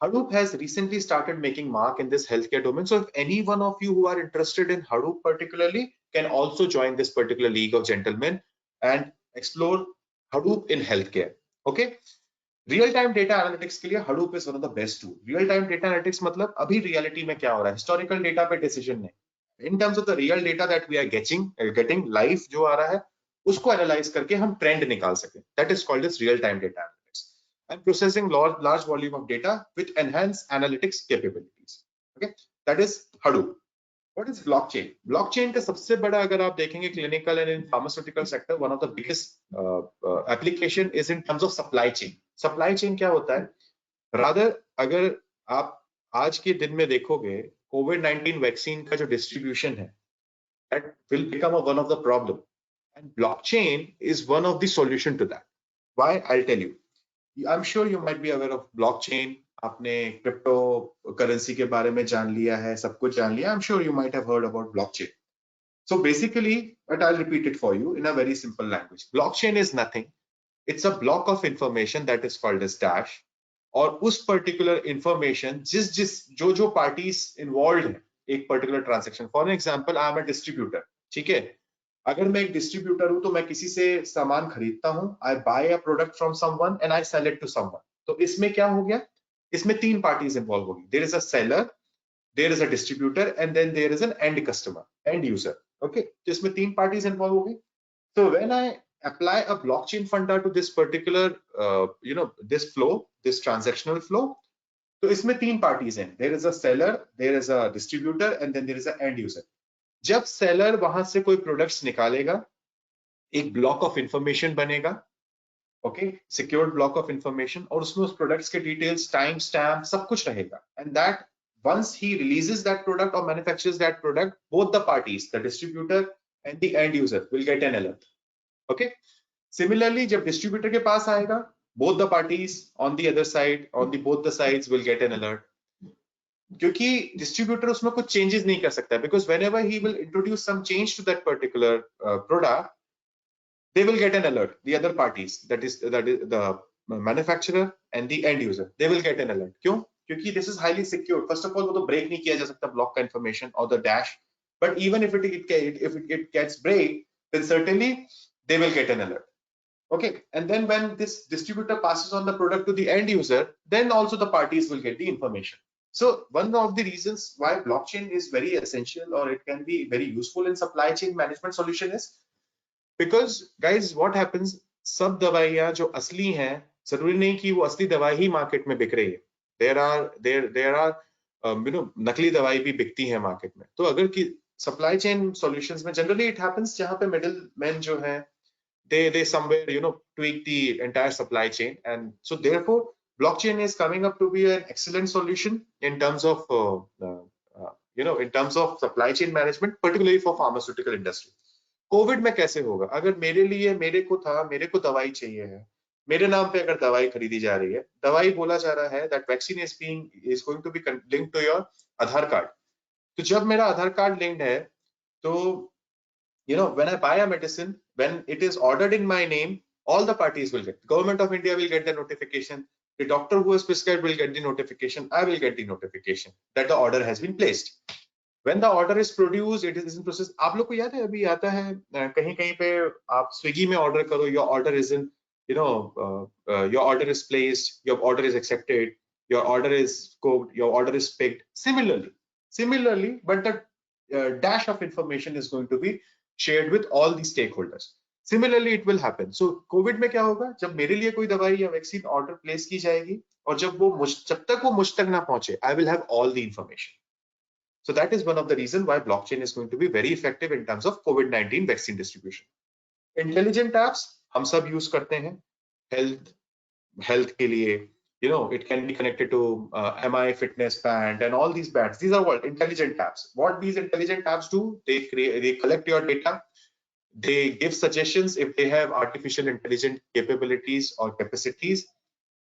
Hadoop has recently started making mark in this healthcare domain. So if any one of you who are interested in Hadoop particularly can also join this particular league of gentlemen and explore Hadoop in healthcare. Okay. Real time data analytics के लिए Hadoop is one of the best tool. Real time data analytics मतलब अभी reality में क्या हो रहा है, historical data पे डिसीजन नहीं, in terms of the real data that we are getting live जो आ रहा है उसको एनालाइज करके हम ट्रेंड निकाल सके. That is called as real time data analytics and processing large volume of data with enhanced analytics capabilities. Okay, that is Hadoop. What is blockchain? Blockchain का सबसे बड़ा अगर आप देखेंगे clinical and in pharmaceutical sector, one of the biggest application is in terms of supply chain. Supply chain क्या होता है? Rather अगर आप आज के दिन में देखोगे COVID-19 वैक्सीन का जो डिस्ट्रीब्यूशन है, that will become one of the problem, and blockchain is one of the solution to that. Why? I'll tell you. I'm sure you might be aware of blockchain. आपने crypto currency के बारे में जान लिया है, सब कुछ जान लिया. I'm sure you might have heard about blockchain. So basically, but I'll repeat it for you in a very simple language. Blockchain is nothing. It's a block of information that is called as dash. और उस particular information जो parties involved हैं एक particular transaction. For an example, I am a distributor. ठीक है? अगर मैं एक डिस्ट्रीब्यूटर हूं तो मैं किसी से सामान खरीदता हूं, I buy a product from someone and I sell it to someone. तो इसमें क्या हो गया, इसमें तीन पार्टीज इन्वॉल्व होगी. There is a seller, there is a distributor and then there is an end customer, end user. Okay, तो इसमें तीन पार्टीज इन्वॉल्व होगी. So when I apply a blockchain funder to this particular this flow, this transactional flow, तो इसमें तीन parties हैं. there is a seller, there is a distributor and then there is a end user. जब seller वहां से कोई products निकालेगा, एक ब्लॉक ऑफ इंफॉर्मेशन बनेगा, okay, secured block of information, और उसमें उस प्रोडक्ट्स के डिटेल्स, टाइम स्टैम्प, सब कुछ रहेगा. And that once he releases that product or manufactures that product, both the parties, the distributor and the end user, will get an alert. Okay, similarly जब distributor के पास आएगा, both the parties on the other side, on the both the sides will get an alert. क्योंकि distributor उसमें कुछ changes नहीं कर सकता, because whenever he will introduce some change to that particular product, they will get an alert. The other parties, that is the manufacturer and the end user, they will get an alert. क्यों? क्योंकि this is highly secure. First of all, वो तो break नहीं किया जा सकता block का information or the dash. But even if it gets break, then certainly they will get an alert. Okay, and then when this distributor passes on the product to the end user, then also the parties will get the information. So one of the reasons why blockchain is very essential, or it can be very useful in supply chain management solution, is because guys, what happens, सब दवाइयां जो असली हैं, जरूरी नहीं कि वो असली दवाई ही मार्केट में बिक रही है. there are नकली दवाई भी बिकती है मार्केट में. तो अगर कि सप्लाई चेन सॉल्यूशंस में जनरली इट हैपेंस जहां पे मिडिल मैन जो है, they somewhere tweak the entire supply chain, and so therefore blockchain is coming up to be an excellent solution in terms of in terms of supply chain management, particularly for pharmaceutical industry. Covid में कैसे होगा, अगर मेरे को दवाई चाहिए है, मेरे नाम पे अगर दवाई खरीदी जा रही है, दवाई बोला जा रहा है that vaccine is going to be linked to your Aadhaar card. तो जब मेरा आधार कार्ड लिंक्ड है, तो when I buy a medicine, when it is ordered in my name, all the parties will get. The government of India will get the notification. The doctor who has prescribed will get the notification. I will get the notification that the order has been placed. When the order is produced, it is in process. आप लोग को याद है, अभी आता है कहीं पे आप स्विगी में ऑर्डर करो, your order is in, your order is placed, your order is accepted, your order is scoped, your order is picked. Similarly, but the dash of information is going to be shared with all the stakeholders. Similarly, it will happen. So, COVID में क्या होगा, जब मेरे लिए कोई दवाई या vaccine order place की जाएगी, और जब तक वो मुझ तक ना पहुंचे, I will have all the information. So that is one of the reasons why blockchain is going to be very effective in terms of COVID-19 vaccine distribution. Intelligent apps हम सब यूज करते हैं health के लिए. It can be connected to MI fitness band and all these bands. These are what intelligent apps. What these intelligent apps do, they collect your data, they give suggestions if they have artificial intelligent capabilities or capacities,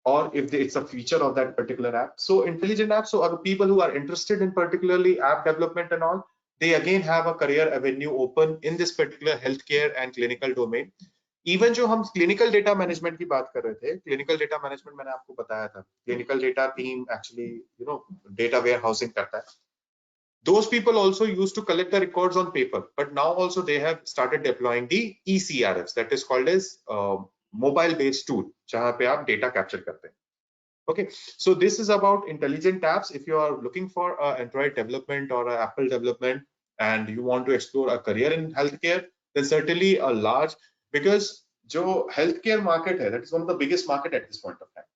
or if it's a feature of that particular app. So intelligent apps, so are people who are interested in particularly app development and all, they again have a career avenue open in this particular healthcare and clinical domain. Even जो हम clinical data management की बात कर रहे थे, clinical data management मैंने आपको बताया था, clinical data team actually data warehousing करता है. Those people also used to collect the records on paper, but now also they have started deploying the ECRFs, that is called as mobile based tool, जहां पे आप data capture करते हैं. Okay, so this is about intelligent apps. If you are looking for Android development or Apple development and you want to explore a career in healthcare, then certainly a large, because जो healthcare market है, that is one of the biggest market at this point of time.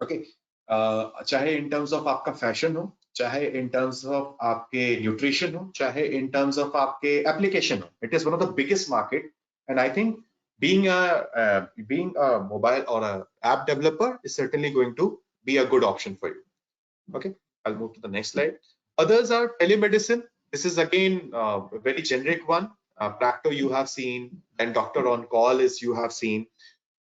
Okay, चाहे in terms of आपका fashion हो, चाहे in terms of आपके nutrition हो, चाहे in terms of आपके application हो, it is one of the biggest market, and I think being a mobile or a app developer is certainly going to be a good option for you. Okay, I'll move to the next slide. Others are telemedicine. This is again a very generic one. Practo you have seen, and doctor on call is you have seen.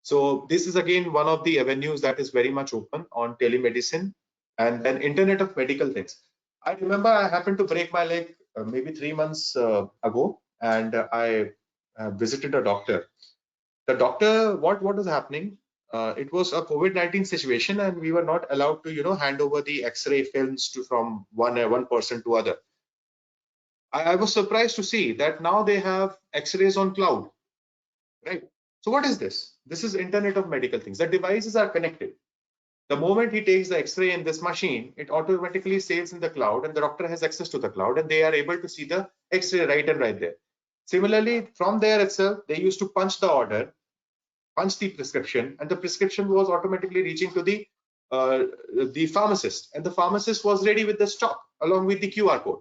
So this is again one of the avenues that is very much open on telemedicine, and then Internet of Medical Things. I remember I happened to break my leg maybe 3 months ago, and I visited a doctor. The doctor, what was happening? It was a COVID-19 situation, and we were not allowed to hand over the X-ray films to from one person to other. I was surprised to see that now they have X-rays on cloud, right? So what is this? This is Internet of Medical Things. The devices are connected. The moment he takes the X-ray in this machine, it automatically saves in the cloud, and the doctor has access to the cloud, and they are able to see the X-ray right there. Similarly, from there itself, they used to punch the order, punch the prescription, and the prescription was automatically reaching to the pharmacist, and the pharmacist was ready with the stock along with the QR code.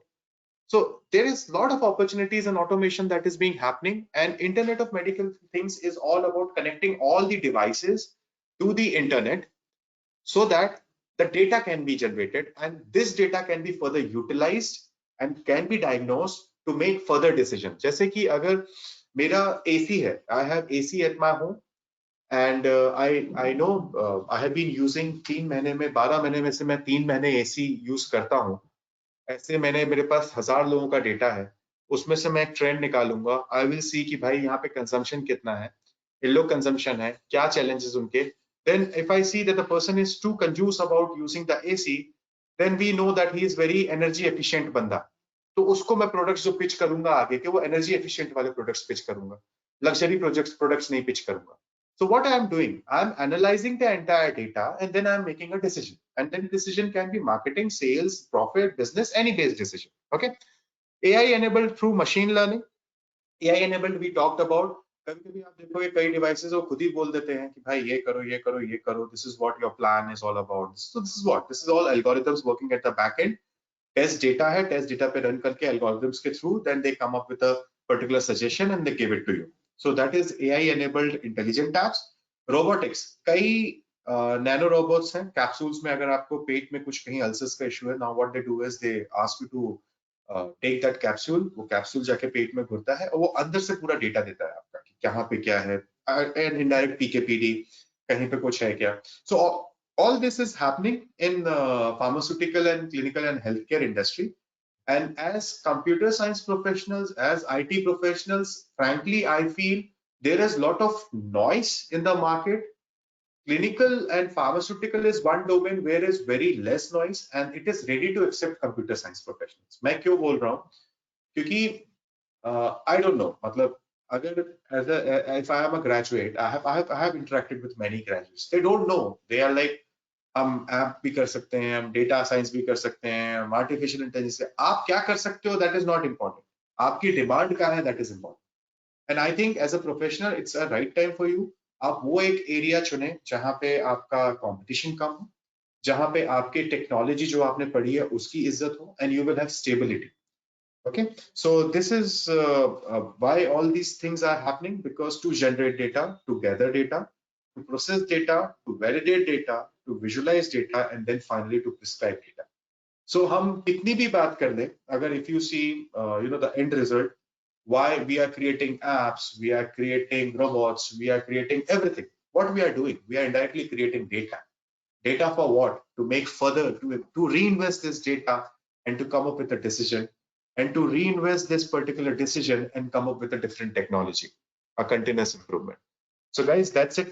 So there is a lot of opportunities and automation that is being happening, and Internet of Medical Things is all about connecting all the devices to the internet so that the data can be generated, and this data can be further utilized and can be diagnosed to make further decisions. जैसे कि अगर मेरा AC है, I have AC at my home, and I know I have been using 3 महीने में 12 महीने में से मैं 3 महीने AC यूज करता हूँ. ऐसे मेरे पास 1000 लोगों का डेटा है, उसमें से मैं एक ट्रेंड निकालूंगा. आई विल सी कि भाई यहाँ पे कंजम्पशन कितना है, लो कंजम्पशन है, क्या चैलेंजेस उनके. Then if I see that the person is too conscious about using the AC, then we know that he is very energy efficient बंदा. तो उसको मैं प्रोडक्ट्स जो पिच करूंगा आगे के, वो एनर्जी एफिशिएंट वाले प्रोडक्ट्स पिच करूंगा, लग्जरी प्रोडक्ट्स नहीं पिच करूंगा. So what I am doing, I am analyzing the entire data, and then I am making a decision. And then decision can be marketing, sales, profit, business, any based decision. Okay. AI enabled through machine learning. AI enabled we talked about. कभी कभी आप देखोगे कई devices वो खुद ही बोल देते हैं कि भाई ये करो ये करो ये करो. This is what your plan is all about. So this is all algorithms working at the back end. Test data है, टेस्ट डेटा पे रन करके एल्गोरिथम्स के through then they come up with a particular suggestion and they give it to you. So that is AI enabled intelligent apps. Robotics, कई nano robots हैं capsules में. अगर आपको पेट में कुछ कहीं अल्सर्स का इशू है, now what they do is they ask you to take that capsule. वो कैप्सूल जाके पेट में घुसता है और वो अंदर से पूरा डेटा देता है आपका कि कहाँ पे क्या है, एंड इनडायरेक्ट पीकेपीडी कहीं पे कुछ है क्या. सो all this is happening in pharmaceutical and clinical and healthcare industry. And as computer science professionals, as IT professionals, frankly, I feel there is a lot of noise in the market. Clinical and pharmaceutical is one domain where is very less noise, and it is ready to accept computer science professionals. मैं क्यों बोल रहा हूँ? क्योंकि I don't know, मतलब अगर if I am a graduate, I have interacted with many graduates. They don't know. They are like, हम app भी कर सकते हैं, हम डेटा साइंस भी कर सकते हैं, हम आर्टिफिशियल इंटेलिजेंस से. आप क्या कर सकते हो दैट इज नॉट इम्पोर्टेंट, आपकी डिमांड क्या है that is important. And I think as a professional it's a right time for you. आप वो एक एरिया चुने जहां पे आपका कंपटीशन कम हो, जहां पे आपके टेक्नोलॉजी जो आपने पढ़ी है उसकी इज्जत हो, and you will have stability. Okay, so this is why all these things are happening, because to generate data, to gather data, to process data, to validate data, to visualize data, and then finally to prescribe data. So हम कितनी भी बात कर लें, अगर if you see the end result, why we are creating apps, we are creating robots, we are creating everything. What we are doing, we are indirectly creating data. Data for what? To make further, to reinvest this data and to come up with a decision, and to reinvest this particular decision and come up with a different technology, a continuous improvement. So guys, that's it